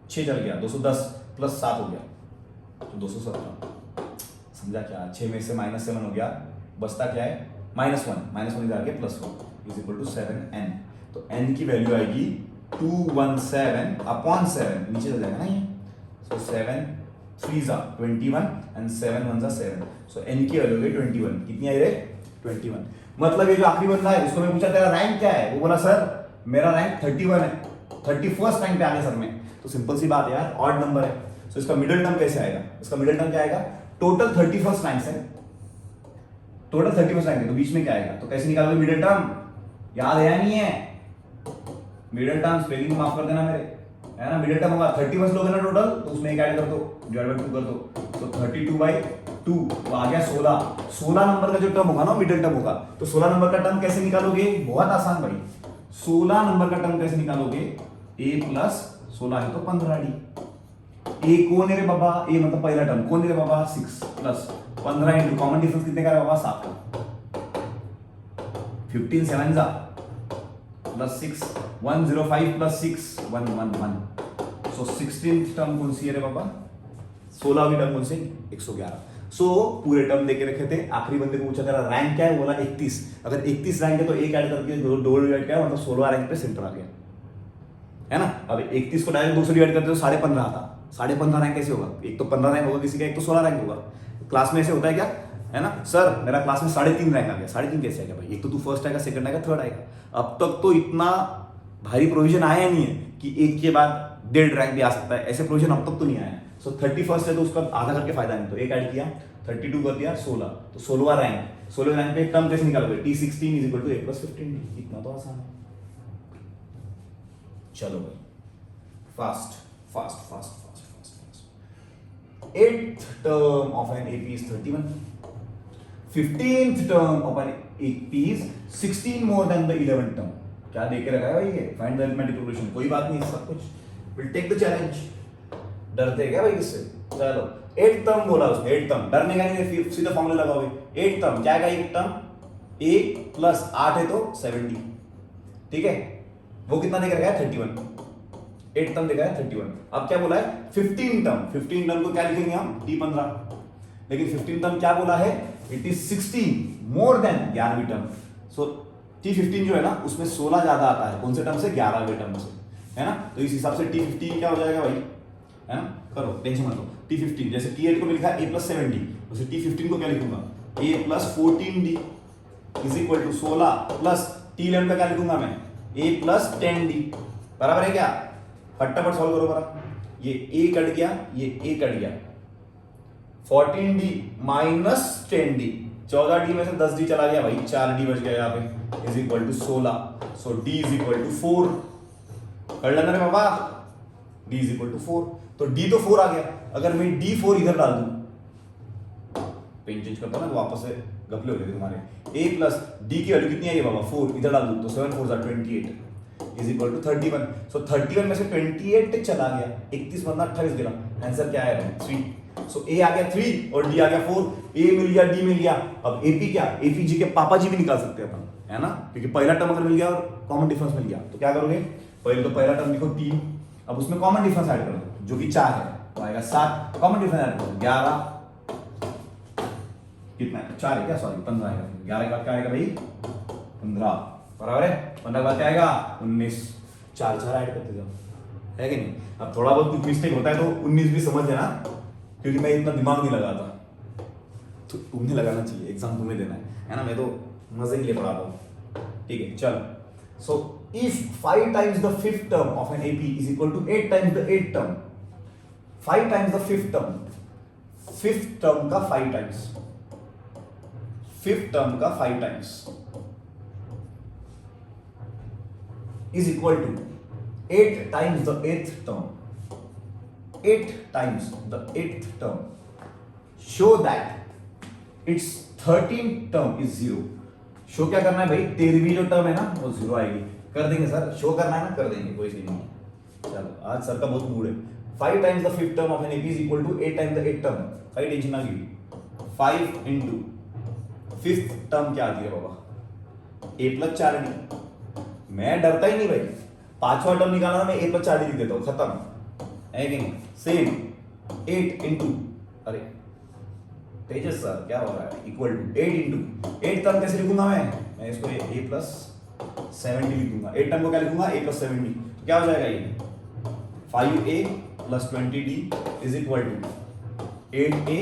6 चल गया, 210 प्लस 7 हो गया तो 217, समझा क्या, 6 में से -7 हो गया, बचता क्या है -1 इधर आ गया +1 इज इक्वल टू 7n। तो n की वैल्यू आएगी 217 अपॉन 7, नीचे चल जाएगा ना ये, सो 7 3 जा 21 एंड 7 1 जा 7, सो n की वैल्यू हो गई 21। कितनी आई रे 21। मतलब ये जो आखिरी बंदा है उसको मैं पूछा तेरा रैंक क्या है, वो बोला सर मेरा रैंक 31 है, 31st रैंक पे आ गया सर में। तो सिंपल सी बात है यार, ऑड नंबर है, सो इसका मिडिल टर्म कैसे आएगा, इसका मिडिल टर्म क्या आएगा, टोटल 31st रैंक है, टोटल 31st रैंक है तो बीच में क्या आएगा, तो कैसे निकालोगे मिडिल टर्म, याद है या नहीं है, मिडिल टर्म स्पेलिंग माफ कर देना मेरे, है ना। मिडिल टर्म होगा 31 लोग है ना टोटल, तो उसमें एक ऐड कर दो, डिवाइड बाय 2 कर दो, तो 32/2 तो आ गया 16 नंबर का जो टर्म होगा ना मिडिल टर्म होगा। तो 16 नंबर का टर्म कैसे निकालोगे, बहुत आसान भाई, 16 नंबर का टर्म कैसे निकालोगे, a प्लस 16 है तो 15d, a कौन है रे बाबा, a मतलब पहला टर्म कौन है रे बाबा 6 प्लस 15 इंटू कॉमन डिफरेंस कितने का है बाबा 7 का, 15 7 जा प्लस 6 105 प्लस 6 111, सो 16th टर्म कौन सी है रे बाबा, 16वीं टर्म कौन सी 111। सो पूरे टर्म देके रखे थे, आखिरी बंदे को पूछा तेरा रैंक क्या है, बोला 31। अगर 31 रैंक है तो एक ऐड करके दो डिवाइड किया मतलब 16 रैंक पे सेंटर आ गया, है ना। अब 31 को डायरेक्ट 2 से डिवाइड करते तो 15.5 आता, 15.5 रैंक कैसे होगा, एक तो 15 रैंक होगा किसी का, एक तो 16 रैंक होगा। क्लास में ऐसे होता है क्या, है ना, सर मेरा क्लास में 3.5 रैंक आ गया, 3.5 कैसे आएगा भाई, एक तो तू फर्स्ट आएगा, सेकंड आएगा, थर्ड आएगा। अब तक तो इतना भारी प्रोविजन आया नहीं है कि एक के बाद 1.5 रैंक भी आ सकता है, ऐसे प्रोविजन अब तक तो नहीं आया। सो 31 है तो उसका आधा करके फायदा नहीं, तो एक ऐड किया, 32 कर दिया 16, तो 16वां रैंक, 16वें रैंक पे एक टर्म कैसे निकालोगे, T16 is equal to a plus 15d, इतना तो आसान है। चलो भाई fast fast fast fast fast fast. 8th term of an AP is 31, 15th term of an AP is 16 more than the 11th term। क्या देख के रखा है भाई ये, फाइंड द अरिथमेटिक प्रोग्रेशन, कोई बात नहीं सब कुछ, विल टेक द चैलेंज। डरते क्या भाई इससे, चलो 8th टर्म बोला उसने, 8th टर्म डरने का नहीं, फिर सीधा फॉर्मूला लगाओगे। 8th टर्म क्या है, एक टर्म a प्लस 8 है तो 70, ठीक है, वो कितना देख रखा है 31, 8th टर्म देखा है 31। अब क्या बोला है 15 टर्म, 15 टर्म को क्या लिखेंगे हम T15, लेकिन 15 टर्म क्या बोला है, इट इज 16 मोर देन 11वीं टर्म। सो T15 जो है ना उसमें 16 ज्यादा आता है, कौन से टर्म से, 11वें टर्म से, है ना, तो इस हिसाब से T15 क्या हो जाएगा भाई, है ना, करो टेंशन मत लो। T15 जैसे T8 को लिखा है a प्लस 7d, वैसे T15 को क्या लिखूंगा, a plus 14d is equal to 16 plus T11 का क्या लिखूंगा मैं, a प्लस 10d, बराबर है क्या, फटाफट सॉल्व करो बरा, ये a कट गया, ये a कट गया, 14d माइनस 10d, 14d में से 10d चला गया भाई, 4d बच गया यहाँ पे, is equal to 16, so d is equal to 4, कर लेना रे बाबा, d इज इक्वल टू 4, तो d तो 4 आ गया, अगर मैं d4 इधर डाल दूं, पेन चेंज करता ना तो वापस से गफले हो गए तुम्हारे, a प्लस d की वैल्यू कितनी आई है बाबा 4, इधर डाल दूं तो 7 4 28 इज इक्वल टू 31, सो 31 में से 28 चला गया, 31 वरना 28 गिरा, आंसर क्या है 3, सो a आ गया 3 और d आ गया 4, a मिल गया d मिल गया, अब ap क्या, ap जी के पापा जी भी निकाल सकते हैं अपन, है ना, क्योंकि पहला टर्म अगर मिल गया और कॉमन डिफरेंस मिल गया तो क्या करोगे, पहले तो पहला टर्म लिखो 3, अब उसमें कॉमन डिफरेंस ऐड कर दो जो कि 4 है, तो आएगा 7, कॉमन डिफरेंस ऐड करो 11, कितना है 4 है क्या, सॉरी 15 आएगा, 11 के बाद क्या आएगा भाई 15, बराबर है, 15 के बाद क्या आएगा 19, 4 4 ऐड करते जाओ, है कि नहीं। अब थोड़ा बहुत कुछ मिस्टेक होता है तो 19 भी समझ लेना, क्योंकि मैं इतना दिमाग नहीं लगाता, तो तुम्हें लगाना चाहिए, एग्जाम तुम्हें देना है ना, मैं तो मजे के लिए पढ़ाता हूँ, ठीक है चलो। सो if 5 times the 5th term of an AP is equal to 8 times the 8th term, 5 times the 5th term, 5th term का 5 times, 5th term का 5 times is equal to 8 times the 8th term, 8 times the 8th term, show that its 13th term is 0। Show क्या करना है भाई, 13वीं जो term है ना वो 0 आएगी, कर देंगे सर, शो करना है ना कर देंगे, कोई सीन नहीं। चलो आज सर का बहुत मूड है। 5 times the 5th term of an AP is equal to 8 times the 8th term, 5 tension ना ली, 5 इनटू 5th टर्म क्या आती है बाबा, a प्लस 4d, मैं डरता ही नहीं भाई, 5वां टर्म निकालना मैं a प्लस 4d लिख देता हूं, खत्म है कि नहीं। सेम 8 इनटू, अरे तेजस सर क्या हो रहा है, इक्वल टू 8 इनटू 8 टर्म कैसे लिखूंगा मैं इसको a प्लस 70 लिखूंगा, 8 टर्म को क्या लिखूंगा a प्लस 70, तो क्या हो जाएगा ये 5a plus 20d is equal to 8a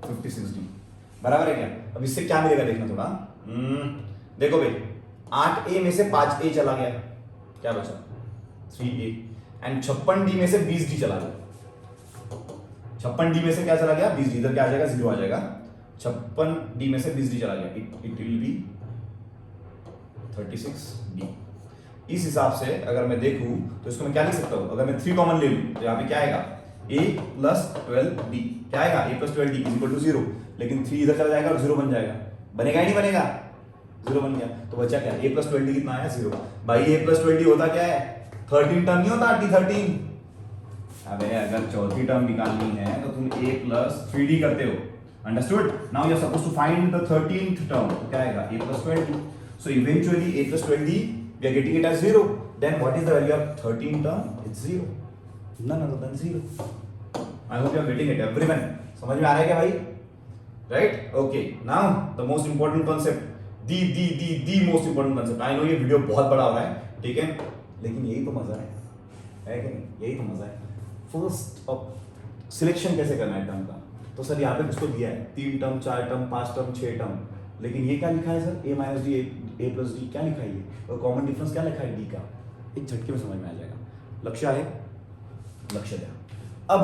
56d, बराबर है क्या। अब इससे क्या मिलेगा देखना थोड़ा, देखो भाई 8a में से 5a चला गया, क्या बचा 3a, एंड 56d में से 20d चला गया, 56d में से क्या चला गया 20d, इधर क्या आ जाएगा 0 आ जाएगा, 56d में से 20d चला गया, इट विल बी 36d। इस हिसाब से अगर मैं देखूं तो इसको मैं क्या लिख सकता हूं, अगर मैं 3 कॉमन ले लूं तो यहां पे क्या आएगा a प्लस 12d, क्या आएगा a plus 12d is equal to 0, लेकिन 3 इधर चला जाएगा और 0 बन जाएगा, बनेगा ही नहीं बनेगा, 0 बन गया, तो बचा क्या a प्लस 12d कितना आया 0। भाई a प्लस 12d होता क्या है 13 टर्म नहीं होता t13, अबे अगर चौथी टर्म निकालनी है तो तुम a प्लस 3d करते हो, understood. Now you are supposed to find the 13th term, तो क्या आएगा a plus 12d, so eventually a plus 12d we are getting it as 0, then what is the value of 13th term, it's 0, none other than 0। I hope you are getting it everyone, समझ में आ रहा है क्या भाई, right? Okay, now the most important concept, the most important concept, I know ये video बहुत बड़ा हो रहा है, ठीक है, लेकिन यही तो मजा है कि नहीं, यही तो मजा है। फर्स्ट ऑफ सिलेक्शन कैसे करना है टर्म का, तो सर यहाँ पे कुछ तो दिया है 3 टर्म 4 टर्म 5 टर्म 6 टर्म, लेकिन ये क्या लिखा है sir a minus d a plus D, क्या लिखा है ये, और कॉमन डिफरेंस क्या लिखा है d का, एक झटके में समझ में आ जाएगा। लक्ष्य है लक्ष्य द्या। अब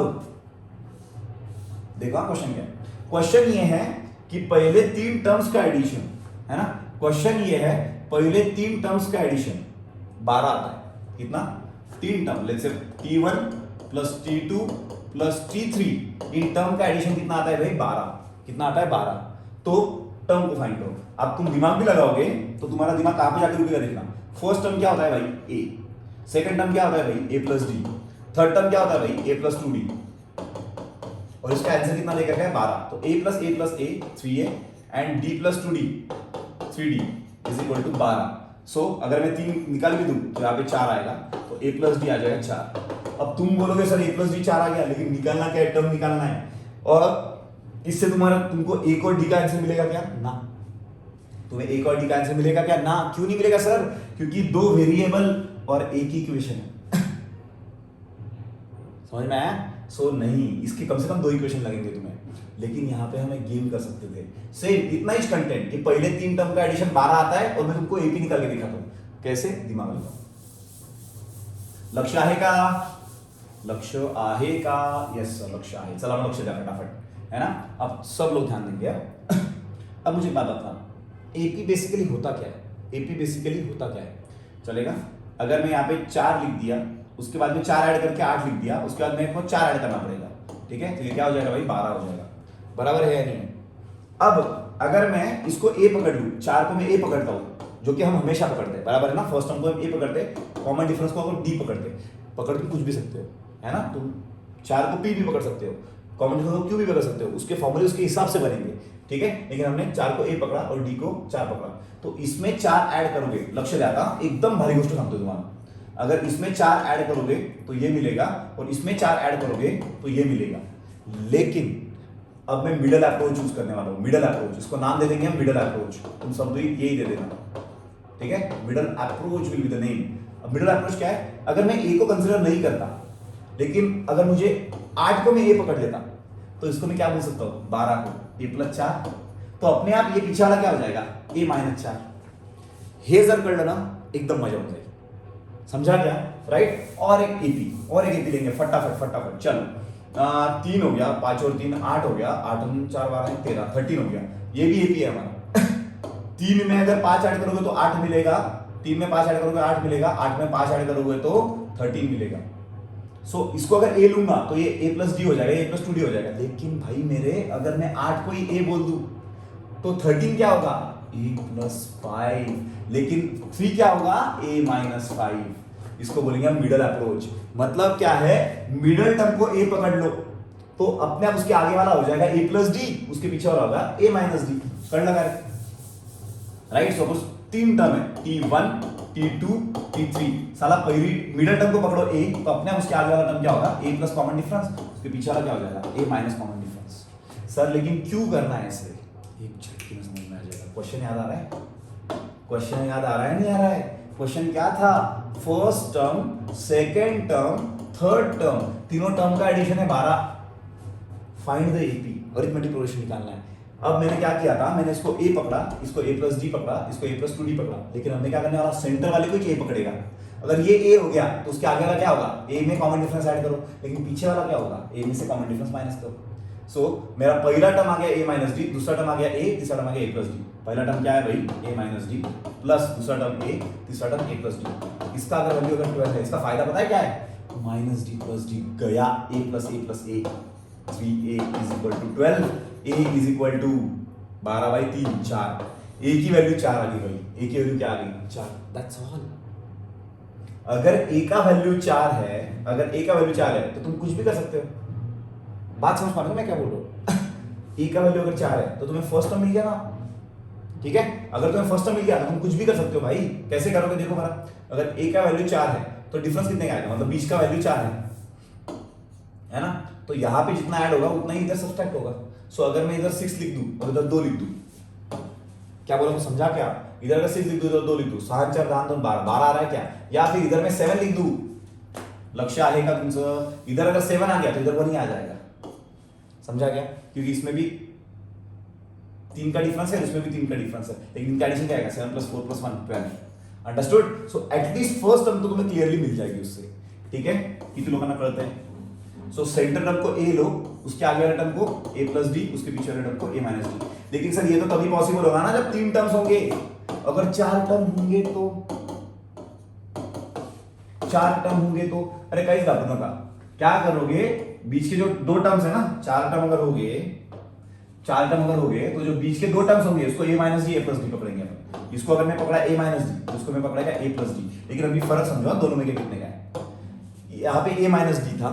देखो क्वेश्चन क्या है। क्वेश्चन ये है कि पहले 3 टर्म्स का एडिशन है ना। क्वेश्चन ये है पहले 3 टर्म्स का एडिशन 12 आता है। कितना? 3 term, let's say t1 plus t2 plus t3, in term का एडिशन कितना आता है भाई? 12। कितना आता है? 12। तो टर्म को फाइंड करो। अब तुम दिमाग भी लगाओगे तो तुम्हारा दिमाग कहां पे जाकर रुकेगा देखना। फर्स्ट टर्म क्या होता है भाई? a। सेकंड टर्म क्या होता है भाई? a plus D. Third term क्या होता है भाई? a plus 2d। और इसका आंसर कितना देकर गया? 12। तो a plus a 3a and d plus 2d 3d is equal to 12। So अगर मैं 3 निकाल भी दूं तो यहाँ पे 4 आएगा, तो a प्लस डी आ जाएगा 4। अब तुम बोलोगे सर a प्लस डी 4 आ गया, लेकिन निकालना क्या है? टर्म निकालना है। और इससे तुमको a और d का आंसर मिलेगा क्या? ना। तुम्हें a और d का आंसर मिलेगा क्या? ना। क्यों नहीं मिलेगा सर? क्योंकि 2 वेरिएबल और एक ही इक्वेशन है। समझ में आया? सो नहीं, इसके कम से कम 2 इक्वेशन लगेंगे तुम्हें। लेकिन यहाँ पे हमें गेम कर सकते थे। सेम इतना ही कंटेंट कि पहले 3 टर्म का एडिशन 12 आता है और मैं तुमको AP निकाल के दिखाता हूँ। कैसे? दिमाग लगाओ। लक्ष्य आहे का? लक्ष्य आहे का? यस सर, लक्ष्य आहे। चला हम लक्ष्य द्या फटाफट, है ना। अब सब लोग ध्यान देंगे। अब मुझे बात बताना, AP बेसिकली होता क्या है? AP बेसिकली होता क्या है? चलेगा? अगर मैं यहाँ पे 4 लिख दिया, उसके बाद में 4 ऐड करके 8 लिख दिया, उसके बाद मेरे को 4 ऐड करना पड़ेगा। ठीक है? तो ये क्या हो जाएगा भाई? 12 हो जाएगा। बराबर है या नहीं? अब अगर मैं इसको a पकड़ लूं, 4 को मैं a पकड़ता हूं, जो कि हम हमेशा पकड़ते हैं, बराबर है ना। फर्स्ट टर्म को हम a पकड़ते हैं, कॉमन डिफरेंस को हम d पकड़ते हैं। पकड़ के कुछ भी सकते हो, है ना। तुम 4 को p भी पकड़ सकते हो, कॉमन डिफरेंस को q भी पकड़ सकते हो। उसके फॉर्मूले उसके हिसाब से बनेंगे। ठीक है? लेकिन हमने 4 को a पकड़ा और d को 4 पकड़ा, तो इसमें 4 ऐड करोगे। लक्ष्य जाता एकदम भारी गोष्ट समझो तुम्हारा। अगर इसमें 4 ऐड करोगे तो ये मिलेगा, और इसमें 4 ऐड करोगे तो ये मिलेगा। लेकिन अब मैं मिडल अप्रोच चूज करने वाला हूं। मिडल अप्रोच, इसको नाम दे देंगे हम मिडल अप्रोच। तुम सब यही दे देना। ठीक है? Middle approach will be the name. अब मिडल अप्रोच क्या है? अगर मैं a को कंसीडर नहीं करता, लेकिन अगर मुझे 8 को मैं a पकड़ लेता, तो इसको मैं क्या बोल सकता हूं? 12 को a प्लस 4। तो अपने आप ये पीछे वाला क्या हो जाएगा? a minus 4। हे जर कळलं ना, एकदम मजा हो जाएगी। समझा क्या? राइट? और एक एपी लेंगे फटाफट फटाफट। चलो 3 हो गया, 5 और 3 8 हो गया, 8 और 4 12 13 13 हो गया। ये भी एपी है हमारा। 3 में अगर 5 ऐड करोगे तो 8 मिलेगा, 3 में 5 ऐड करोगे 8 मिलेगा, 8 में 5 ऐड करोगे तो 13 मिलेगा। सो इसको अगर a लूंगा तो ये a प्लस डी हो जाएगा, a प्लस 2d हो जाएगा। लेकिन भाई मेरे, अगर मैं 8 को ही a बोल दूं तो 13 क्या होगा? a plus 5। लेकिन 3 क्या होगा? a minus 5। इसको बोलेंगे हम मिडल अप्रोच। मतलब क्या है? मिडल टर्म को a पकड़ लो तो अपने आप उसके आगे वाला हो जाएगा a प्लस डी, उसके पीछे वाला होगा a माइनस डी। कर लगा राइट? सपोज 3 टर्म है, t1 t2 t3। साला पहली मिडल टर्म को पकड़ो a, तो अपने आप उसके आगे वाला टर्म क्या होगा? a प्लस कॉमन डिफरेंस, उसके पीछे वाला क्या हो जाएगा? a minus common difference. Sir लेकिन क्यों करना है ऐसे? एक झटके में समझ में आ जाएगा। क्वेश्चन याद आ रहा है? क्वेश्चन याद आ रहा है? नहीं आ रहा है? क्वेश्चन क्या था? First term, second term, third term, तीनों टर्म का एडिशन है 12। Find the AP, arithmetic progression निकालना है। अब मैंने क्या किया था? मैंने इसको a पकड़ा, इसको a प्लस डी पकड़ा, इसको a प्लस 2d पकड़ा। लेकिन हमने क्या करने वाला? सेंटर वाले को a पकड़ेगा। अगर ये a हो गया तो उसके आगे वाला क्या होगा? a में कॉमन डिफरेंस ऐड करो। लेकिन पीछे वाला क्या होगा? a में से कॉमन डिफरेंस माइनस करो। सो मेरा पहला टर्म आ गया a माइनस डी, दूसरा टर्म आ गया a, तीसरा टर्म आ गया a प्लस डी। पहला टर्म क्या है भाई? a माइनस डी प्लस दूसरा टर्म a, तीसरा टर्म a प्लस डी। इसका अगर वैल्यू अगर 12 है, इसका फायदा पता है क्या है? माइनस डी प्लस डी गया, a plus a 3a is equal to 12, a is equal to 12/3 4। a की वैल्यू 4 आ गई भाई। a की वैल्यू क्या आ गई? 4। That's all. अगर a का वैल्यू 4 है, अगर a का वैल्यू 4 है तो तुम कुछ भी कर सकते हो। बात समझ पा रहे हो मैं क्या बोल रहा हूँ? a का वैल्यू अगर 4 है तो तुम्हें फर्स्ट टर्म मिल गया ना। ठीक है? अगर तुम्हें फर्स्ट टर्म मिल गया तो तुम कुछ भी कर सकते हो भाई। कैसे करोगे? देखो मेरा, अगर a का वैल्यू 4 है तो डिफरेंस कितने का आएगा? मतलब बीच का वैल्यू 4 है ना। तो यहाँ पे जितना ऐड होगा उतना ही इधर सब्सट्रैक्ट होगा। सो अगर मैं इधर 6 लिख दूं और इधर 2 लिख दूं, क्या बोला? समझा क्या? इधर अगर 6 लिख दूं इधर 2 लिख दूं, 6 4 10 12 12 आ रहा है क्या? या फिर इधर मैं 7 लिख दूं, लक्ष्य आहे का तुमचं? इधर अगर 7 आ गया तो इधर 1 ही आ जाएगा। समझा क्या? क्योंकि इसमें भी 3 का डिफरेंस है, इसमें भी 3 का डिफरेंस है, लेकिन इनका एडिशन क्या आएगा? 7 + 4 + 1 12। Understood? So at least first term तो तुम्हें क्लियरली मिल जाएगी उससे। ठीक है? किती लोकांना कळतंय? सो सेंटर टर्म को ए लो, उसके आगे वाले टर्म को a प्लस डी, उसके पीछे वाले टर्म को a माइनस डी। लेकिन सर ये तो तभी पॉसिबल होगा ना जब 3 टर्म्स होंगे। अगर 4 टर्म होंगे तो 4 टर्म होंगे तो अरे कई बात ना, क्या करोगे, बीच के जो 2 टर्म्स है ना, 4 टर्म अगर हो गए, 4 टर्म अगर हो गए तो जो बीच के 2 टर्म्स होंगे उसको a minus d, a plus D पकड़ेंगे अपन। इसको अगर मैं पकड़ा a माइनस डी तो उसको मैं पकड़ेगा a प्लस डी। लेकिन अभी फर्क समझो दोनों में कितने का है। यहाँ पे a माइनस डी था,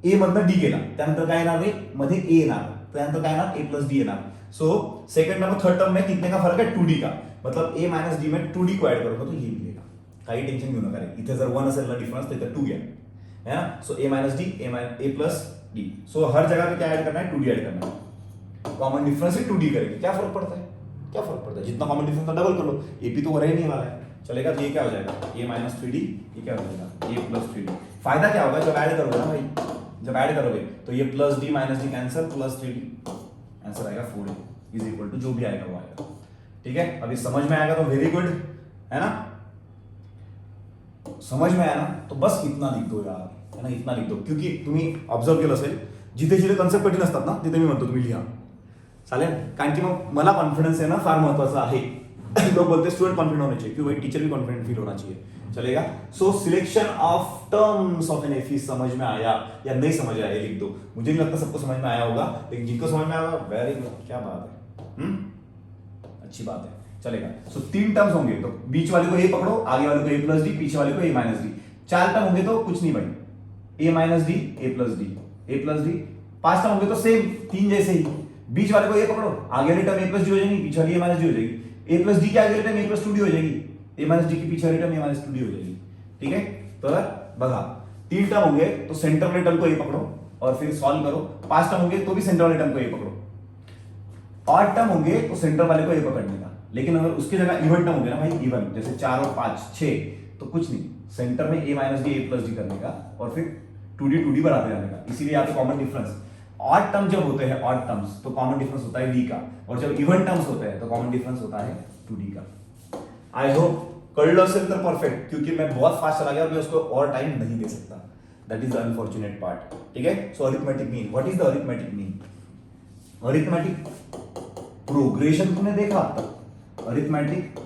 a मधनं d गेला, त्यानंतर काय येणार रे, मध्ये a येणार, त्यानंतर काय येणार a प्लस डी येणार। So second term third term में कितने का फर्क है, 2d का, मतलब a माइनस डी में 2d को ऐड करूंगा तो ये मिलेगा। काही टेंशन घेऊ नका रे, इथे जर 1 असेल ना डिफरन्स तर इथे 2 घ्या, है ना। So a minus d, a plus d, so हर जगह पे क्या ऐड करना है, 2d ऐड करना है। कॉमन डिफरेंस से 2d करेंगे, क्या फर्क पड़ता है, क्या फर्क पड़ता है, जितना कॉमन डिफरेंस था डबल कर लो, ap तो रह नहीं वाला है, चलेगा। तो ये क्या हो जाएगा, a माइनस 3d, ये क्या हो जाएगा a प्लस 3d। फायदा क्या होगा जब ऐड करोगे ना भाई, जब ऐड करोगे तो ये plus d minus d cancel, plus 3d, answer आएगा 4a इज इक्वल टू जो भी आएगा वो आएगा। ठीक है, अभी समझ में आएगा तो वेरी गुड, है ना। समझ में आया ना तो बस इतना लिख दो यार, है ना, इतना लिख दो, क्योंकि तुम्ही ऑब्झर्व केलं असेल जिथे जिथे कन्सेप्ट कठीण असतात ना तिथे मी म्हणतो तुम्ही लिहा, चालेल। कारण की मग मला कॉन्फिडेंस है ना फार महत्वाचा आहे। लोग बोलते हैं स्टूडेंट कॉन्फिडेंट होने चाहिए, क्यों भाई टीचर भी कॉन्फिडेंट फील होना चाहिए, चलेगा। So selection of terms of an AP समझ में आया या नहीं समझ आया, ये लिख दो। मुझे नहीं लगता सबको समझ में आया होगा, लेकिन जिनको समझ में आया होगा वेरी गुड, क्या बात है, अच्छी बात है, चलेगा। सो 3 टर्म्स होंगे तो बीच वाले को ए पकड़ो, आगे वाले को a प्लस डी, पीछे वाले को a माइनस डी। 4 टर्म होंगे तो कुछ नहीं भाई, a minus d, a plus D, a plus D. 5 term होंगे तो सेम 3 जैसे ही, बीच वाले को a पकड़ो, आगे वाली टर्म a प्लस डी हो जाएगी, पीछे वाली a माइनस डी हो जाएगी। a प्लस डी के आगे वाली टर्म a प्लस 2d हो जाएगी, a माइनस डी की पीछे वाली टर्म a माइनस 2d हो जाएगी। ठीक है, तो बघा 3 टर्म होंगे तो सेंटर वाले टर्म को a पकड़ो और फिर सॉल्व करो। 5 टर्म होंगे तो भी सेंटर वाले टर्म को a पकड़ो। 8 टर्म होंगे तो सेंटर वाले को a पकड़ने का, लेकिन अगर उसकी जगह इवन टर्म होंगे ना भाई, इवन जैसे 4 और 5 6, तो कुछ नहीं, सेंटर में a minus d, a plus D करने का और फिर 2d बढ़ाते जाने का। इसीलिए यहाँ पे कॉमन डिफरेंस, ऑड टर्म जब होते हैं, ऑड टर्म्स, तो कॉमन डिफरेंस होता है d का, और जब इवन टर्म्स होते हैं तो कॉमन डिफरेंस होता है 2d का। आई होप कळलं असेल तर परफेक्ट, क्योंकि मैं बहुत फास्ट चला गया और मैं उसको और टाइम नहीं दे सकता, that is the unfortunate part. ठीक है, so arithmetic mean, what is the arithmetic mean? Arithmetic progression तुमने देखा अब तक, अरिथमेटिक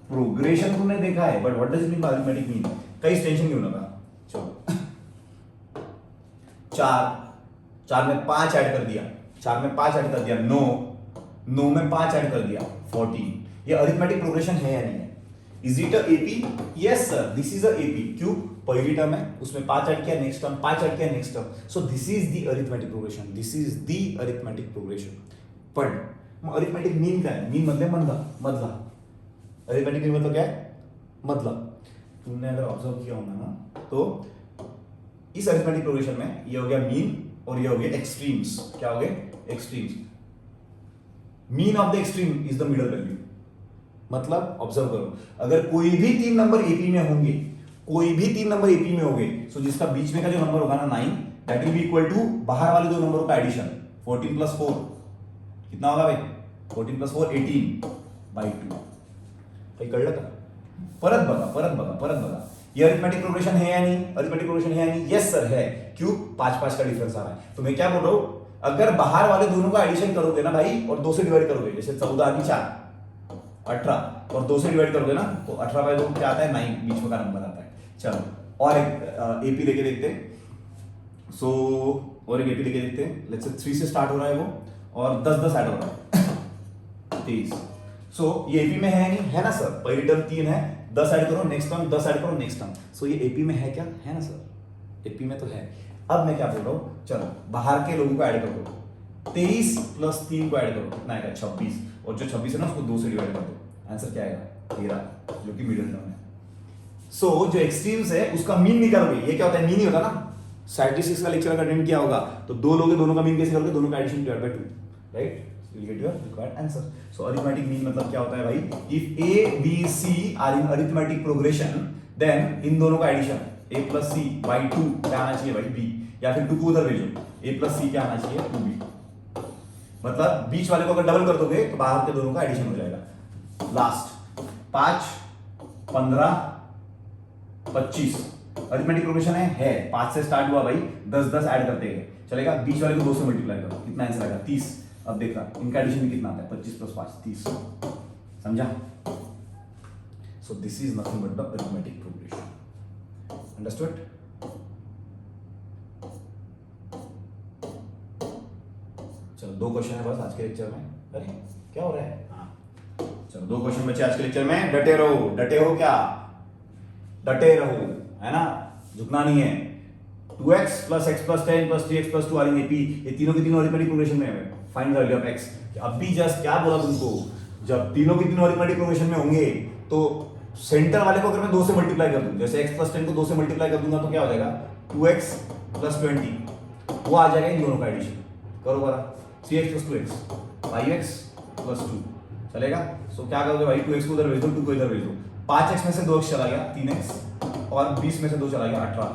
प्रोग्रेशन तुमने देखा है, but what does it mean by arithmetic mean? कहीं टेंशन क्यों लगा, चलो 4 में 5 ऐड कर दिया, 4 में 5 ऐड कर दिया 9 में 5 ऐड कर दिया 14। ये अरिथमेटिक प्रोग्रेशन है या नहीं है? Is it a AP? Yes sir, this is a AP. क्यों? पहली टर्म है उसमें 5 ऐड किया, नेक्स्ट टर्म 5 ऐड किया, next term, so this is the arithmetic progression, this is the arithmetic progression. पण मग अरिथमेटिक मीन काय? मीन म्हणजे मधला। अरिथमेटिक मीन मतलब क्या है? मधला। तुमने अगर ऑब्जर्व किया होगा ना तो इस अरिथमेटिक प्रोग्रेशन में ये हो गया मीन और ये हो गया एक्सट्रीम्स। क्या हो गए? Extremes. Mean of the extreme is the middle value. मतलब ऑब्जर्व करो, अगर कोई भी 3 नंबर एपी में होंगे, कोई भी 3 नंबर एपी में होंगे, सो जिसका बीच में का जो नंबर होगा ना 9, that will be equal to बाहर वाले 2 नंबरों का एडिशन, 14 प्लस 4 कितना होगा भाई? 14 प्लस 4 18/2। काही कळलं का? परत बघा ये अरिथमेटिक प्रोग्रेशन है या नहीं? अरिथमेटिक प्रोग्रेशन है या नहीं? यस सर है। क्यों? 5 का डिफरेंस आ रहा है। तो मैं क्या बोल रहा हूं, अगर बाहर वाले दोनों का एडिशन करोगे ना भाई और 2 से डिवाइड करोगे, जैसे 14 और 4 18, और 2 से डिवाइड करोगे ना तो 18/2 क्या आता है? 9, बीच में का नंबर आता है। चलो और एक एपी लेके देखते हैं। सो और एक एपी लेके देखते हैं। लेट्स से 3 से स्टार्ट हो रहा है वो और 10 ऐड हो रहा है 23। सो ये एपी में है नहीं? है ना सर। पहली टर्म 3 है, 10 ऐड करो, नेक्स्ट टर्म 10 ऐड करो, नेक्स्ट टर्म। सो ये एपी में है क्या? है ना सर, एपी में तो है। अब मैं क्या बोल रहा हूं, चलो बाहर के लोगों को ऐड कर दो, 23 प्लस 3 को ऐड करो, कितना आएगा? 26, और जो 26 है ना उसको 2 से डिवाइड कर दो, आंसर क्या आएगा? 13, जो कि मिडिल टर्म है। सो जो एक्सट्रीम्स है उसका मीन निकालोगे। ये क्या होता है? मीन ही होता है ना। स्टैटिस्टिक्स का लेक्चर अगर अटेंड किया होगा तो 2 लोगे, दोनों का मीन कैसे करोगे? दोनों का addition divide by 2, right? You will get your required answer. So arithmetic mean मतलब क्या होता है भाई? If A, B, C are in arithmetic progression, then इन दोनों का addition A plus C by 2 क्या आना चाहिए भाई? B, या फिर 2 को उधर भेजो, A plus C क्या आना चाहिए? 2B। मतलब बीच वाले को अगर डबल कर दोगे तो बाहर के दोनों का एडिशन हो जाएगा। लास्ट 5, 15, 25, अरिथमेटिक प्रोग्रेशन है 5 से स्टार्ट हुआ भाई, 10 ऐड करते गए चलेगा, बीच वाले को 2 से मल्टीप्लाई करो, कितना आंसर आएगा 30। अब देखा इनका एडिशन में कितना आता है 25 + 5 30, समझा। सो this is nothing but the arithmetic progression, understood. चलो 2 क्वेश्चन है बस आज के लेक्चर में। अरे क्या हो रहा है, हाँ चलो 2 क्वेश्चन बचे आज के लेक्चर में। डटे रहो, डटे हो क्या, डटे रहो, है ना, झुकना नहीं है। 2x + x + 10 + 3x + 2 आएंगे p, ये तीनों के तीनों अरिथमेटिक प्रोग्रेशन में है। Find the value of x। अभी जस्ट क्या बोला तुमको, जब तीनों के तीनों अरिथमेटिक प्रोग्रेशन में होंगे तो सेंटर वाले को अगर मैं 2 से मल्टीप्लाई कर दूं, जैसे x + 10 को 2 से मल्टीप्लाई कर दूंगा तो क्या हो जाएगा 2x + 20, वो आ जाएगा इन दोनों का एडिशन। करो बरा, 3x + 2x 5x + 2 चलेगा। सो क्या करोगे भाई, 2x को उधर भेज दो, 2 को इधर भेज दो, 5x में से 2x चला गया 3x, और 20 में से 2 चला गया 18,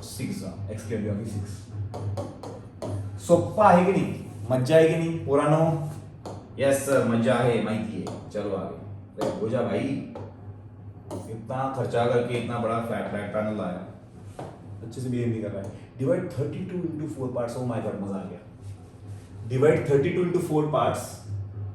6 x की वैल्यू आ गई 6। सोप्पा है कि नहीं, मजा है कि नहीं पुरानो, यस सर मजा है, माहिती है। चलो आगे हो जा भाई, इतना खर्चा करके इतना बड़ा फ्लैट पैनल लाया, अच्छे से बिहेव नहीं कर रहा है। Divide 32 into 4 parts, oh my God मजा आ गया। Divide 32 into 4 parts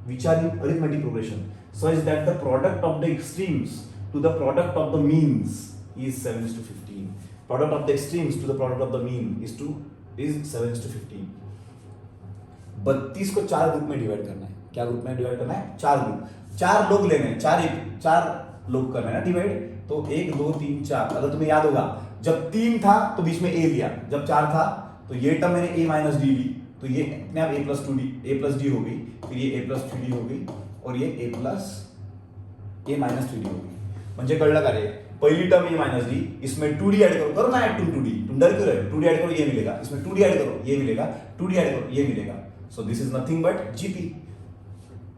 which are in arithmetic progression such that the product of the extremes to the product of the means is 7:15. Product of the extremes to the product of the mean is 7:15. 32 को 4 group में divide करना है। क्या group में divide करना है, 4 group, 4 लोग लेने हैं, 4 लोग करना है ना डिवाइड। तो 1 2 3 4, अगर तुम्हें याद होगा जब 3 था तो बीच में a लिया, जब 4 था तो ये टर्म मैंने a - d ली, तो ये अपने आप a + 2d हो गई, फिर ये a + 3d हो गई, और ये a - 3d हो गई। म्हणजे कळलं का रे, पहली टर्म a - d, इसमें 2d ऐड करो ना, ऐड 2d, तुम डर क्यों रहे हो, 2d ऐड करो ये मिलेगा, इसमें 2d ऐड करो ये मिलेगा, 2d ऐड करो ये मिलेगा। So this is nothing but GP.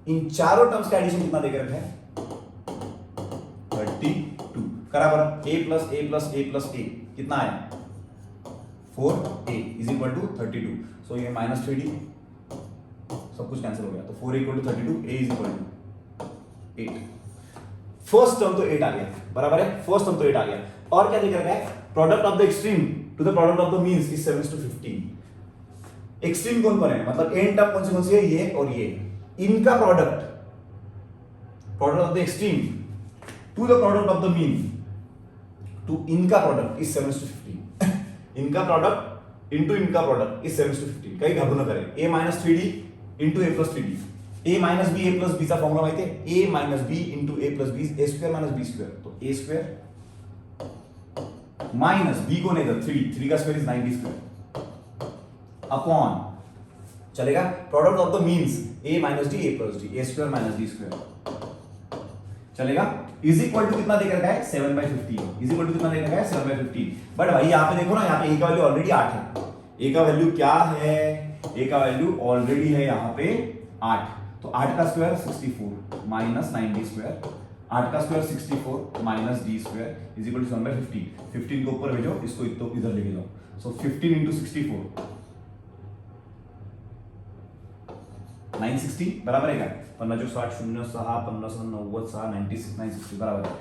इन चारों टर्म्स का एडिशन कितना देकर रखा है 32। करा बराबर, a + a कितना आया 4a = 32। सो ये -3d, सब कुछ कैंसिल हो गया, तो 4a = 32, a = 8। फर्स्ट टर्म तो 8 आ गया, बराबर है, फर्स्ट टर्म तो 8 आ गया। और क्या देकर रखा है, product of the extreme to the product of the means is 7:15। Extreme कौन कौन है, मतलब एन टर्म कौन सी है, ये और ये, इनका product of the extreme to the product of the mean to इनका प्रोडक्ट इज 7:15। इनका प्रोडक्ट इनटू इनका प्रोडक्ट इज 7:15। कहीं घबरू न करें, a - 3d इनटू a + 3d, a - b a + b चा फॉर्मूला माहिती है, a - b into a + b, a² - b², तो a² माइनस b को नहीं, 3 का स्क्वायर इज 9d² अपॉन, चलेगा, product of the means a - d a + d, a² - d², चलेगा, is equal to कितना देकर रखा है 7/15, इज इक्वल टू कितना देकर रखा है 7/15। बट भाई यहाँ पे देखो ना, यहाँ पे a का वैल्यू ऑलरेडी 8 है, a का वैल्यू क्या है, a का वैल्यू ऑलरेडी है यहाँ पे 8, तो 8 का स्क्वायर 64 माइनस 9d², 8 का square 64 minus d² is equal to 7/15। 15 को ऊपर भेजो, इसको इधर लेके जाओ, सो 15 × 64 960 बराबर है क्या, 15 × 60 0 6 15 90 6 96 960 बराबर है,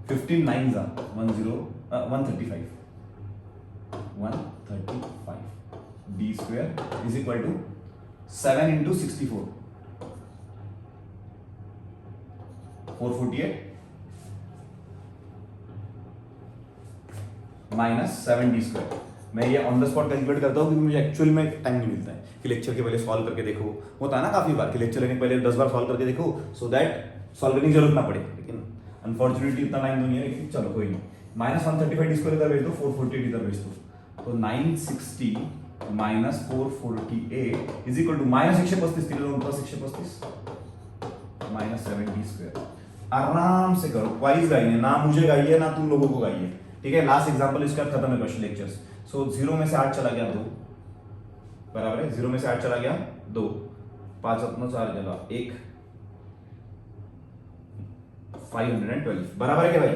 15 9 जा 135 d² is equal to 7 × 64 448 minus 7d²। मैं ये ऑन द स्पॉट कैलकुलेट करता हूँ क्योंकि मुझे एक्चुअल में टाइम नहीं मिलता है कि लेक्चर के पहले सॉल्व करके देखो, होता है ना काफी बार कि लेक्चर लेने के पहले 10 बार सॉल्व करके देखो, सो दैट सॉल्व करने की जरूरत ना पड़े, लेकिन अनफॉर्चुनेटली इतना टाइम तो नहीं है, लेकिन चलो कोई नहीं। -135 d² इधर भेज दो, 448 इधर भेज दो, तो 960 minus 448 is equal to -135 +135 -7d²। आराम से करो, क्वाइज गाइए ना, मुझे गाइए ना तुम लोगों को गाइए, ठीक है। लास्ट एग्जांपल इसका खत्म है क्वेश्चन लेक्चर्स। सो 0 में से 8 चला गया 2, बराबर है, 0 में से 8 चला गया 2, 5 अपना 4 जगह 1, 512 बराबर है क्या भाई,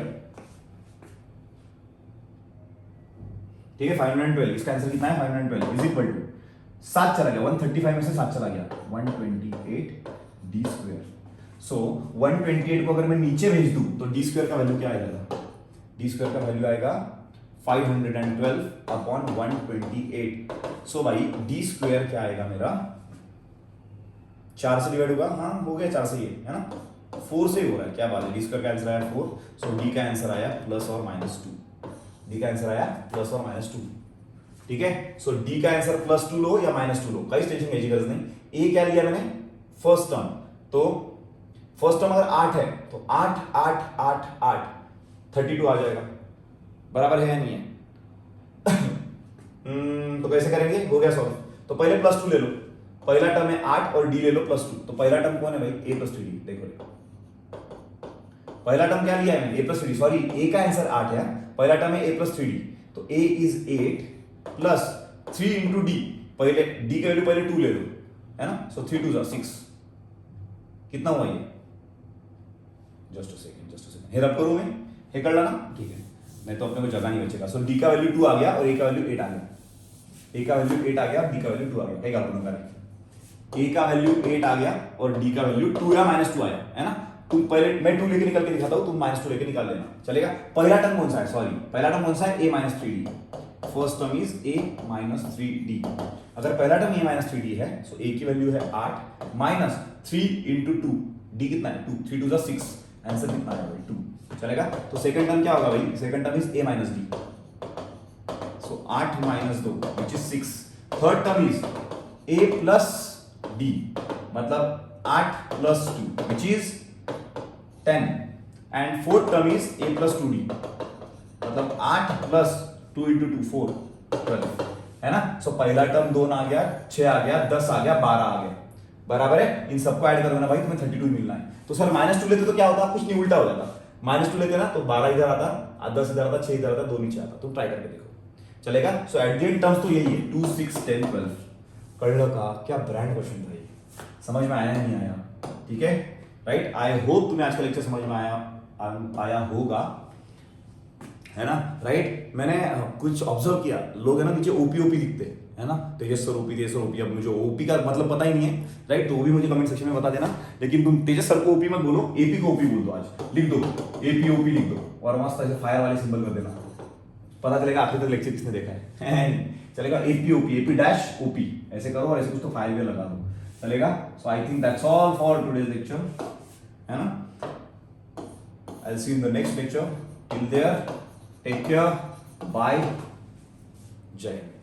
ठीक है 512, इसका आंसर कितना है 512 इज इक्वल टू 7 चला गया, 135 में से 7 चला गया 128 d²। सो 128 को अगर मैं नीचे भेज दूं तो d² का वैल्यू क्या आएगा डी स्क्वायर का वैल्यू आएगा 512 अपॉन 128। सो भाई डी स्क्वायर क्या आएगा मेरा, 4 से डिवाइड होगा, हाँ हो गया 4 से, ये है ना, 4 से ही हो रहा है, क्या बात है। डी स्क्वायर का आंसर आया 4, सो डी का आंसर आया प्लस और माइनस 2, डी का आंसर आया प्लस और माइनस 2। ठीक है, सो डी का आंसर प्लस 2 लो या माइनस 2 लो, कई टेंशन की गरज नहीं। ए क्या लिया मैंने, फर्स्ट टर्म, तो फर्स्ट टर्म अगर 8 है तो 8 8 8 8 32 आ जाएगा, बराबर है या नहीं है? तो कैसे करेंगे, हो गया सॉल्व। तो पहले प्लस 2 ले लो, पहला टर्म है 8 और डी ले लो प्लस 2, तो पहला टर्म कौन है भाई, ए प्लस 3डी। देखो पहला टर्म क्या लिया है मैंने, ए प्लस 3डी, सॉरी ए का आंसर 8 है, पहला टर्म है ए प्लस 3डी, तो ए इज 8 प्लस 3 इंटू डी, पहले डी का वैल्यू पहले 2 ले लो, है ना, सो 3 2 6, कितना हुआ ये, जस्ट अ सेकंड हेयर अप करूं मैं, हे कर लेना, ठीक है, नहीं तो अपने को जगह नहीं बचेगा। सो डी का वैल्यू 2 आ गया और ए का वैल्यू 8 आ गया, ए का वैल्यू 8 आ गया, डी का वैल्यू 2 आ गया, ठीक है, आप करें, ए का वैल्यू 8 आ गया और डी का वैल्यू 2 या माइनस 2 आया, है ना। तुम पहले मैं 2 लेके निकल के दिखाता हूं, तुम माइनस 2 लेके निकाल लेना, चलेगा। पहला टर्म कौन सा है, सॉरी पहला टर्म कौन सा है, a minus 3d, first term is a minus 3d। अगर पहला टर्म a माइनस 3d है, सो a की वैल्यू है 8 माइनस 3 इंटू 2, d कितना है 2, 3 2 जा 6, आंसर कितना है भाई 2, चलेगा। तो सेकंड टर्म क्या होगा भाई, second term is a minus d, so 8 minus 2 which is 6। Third term is a plus d, मतलब 8 plus 2 which is 10, and fourth term is a plus 2d, मतलब 8 प्लस 2 इंटू 2 4 12, है ना। सो पहला टर्म 2 आ गया, 6 आ गया, 10 आ गया, 12 आ गया, बराबर है। इन सबको ऐड करोगे ना भाई तुम्हें 32 मिलना है। तो सर माइनस 2 लेते तो क्या होता, कुछ नहीं, उल्टा हो जाता। माइनस 2 लेते ना तो 12 इधर आता, 10 इधर आता, 6 इधर आता, 2 नीचे आता। तुम ट्राई करके देखो, चलेगा। सो एट द एंड टर्म्स तो यही है 2 6 10 12। कड़क का क्या ब्रांड क्वेश्चन था ये, समझ में आया नहीं आया, ठीक है, राइट। आई होप तुम्हें आज का लेक्चर समझ में आया होगा, है ना, राइट। मैंने कुछ ऑब्जर्व किया, लोग है ना नीचे ओपी लिखते हैं, है ना, तेजस सर ओपी। अब मुझे ओपी का मतलब पता ही नहीं है, राइट, तो वो भी मुझे कमेंट सेक्शन में बता देना। लेकिन तुम तेजस सर को ओपी मत बोलो, एपी को ओपी बोल दो, आज लिख दो एपी ओपी लिख दो, और मस्त ऐसे फायर वाले सिंबल कर देना, पता चलेगा आखिर तक लेक्चर किसने देखा है। चलेगा, AP OP, AP dash OP ऐसे करो, और ऐसे कुछ तो फायर भी लगा दो, चलेगा। So I think that's all for today's lecture, है ना। I'll see you in the next lecture. Till there, take care. Bye. Jai Hind.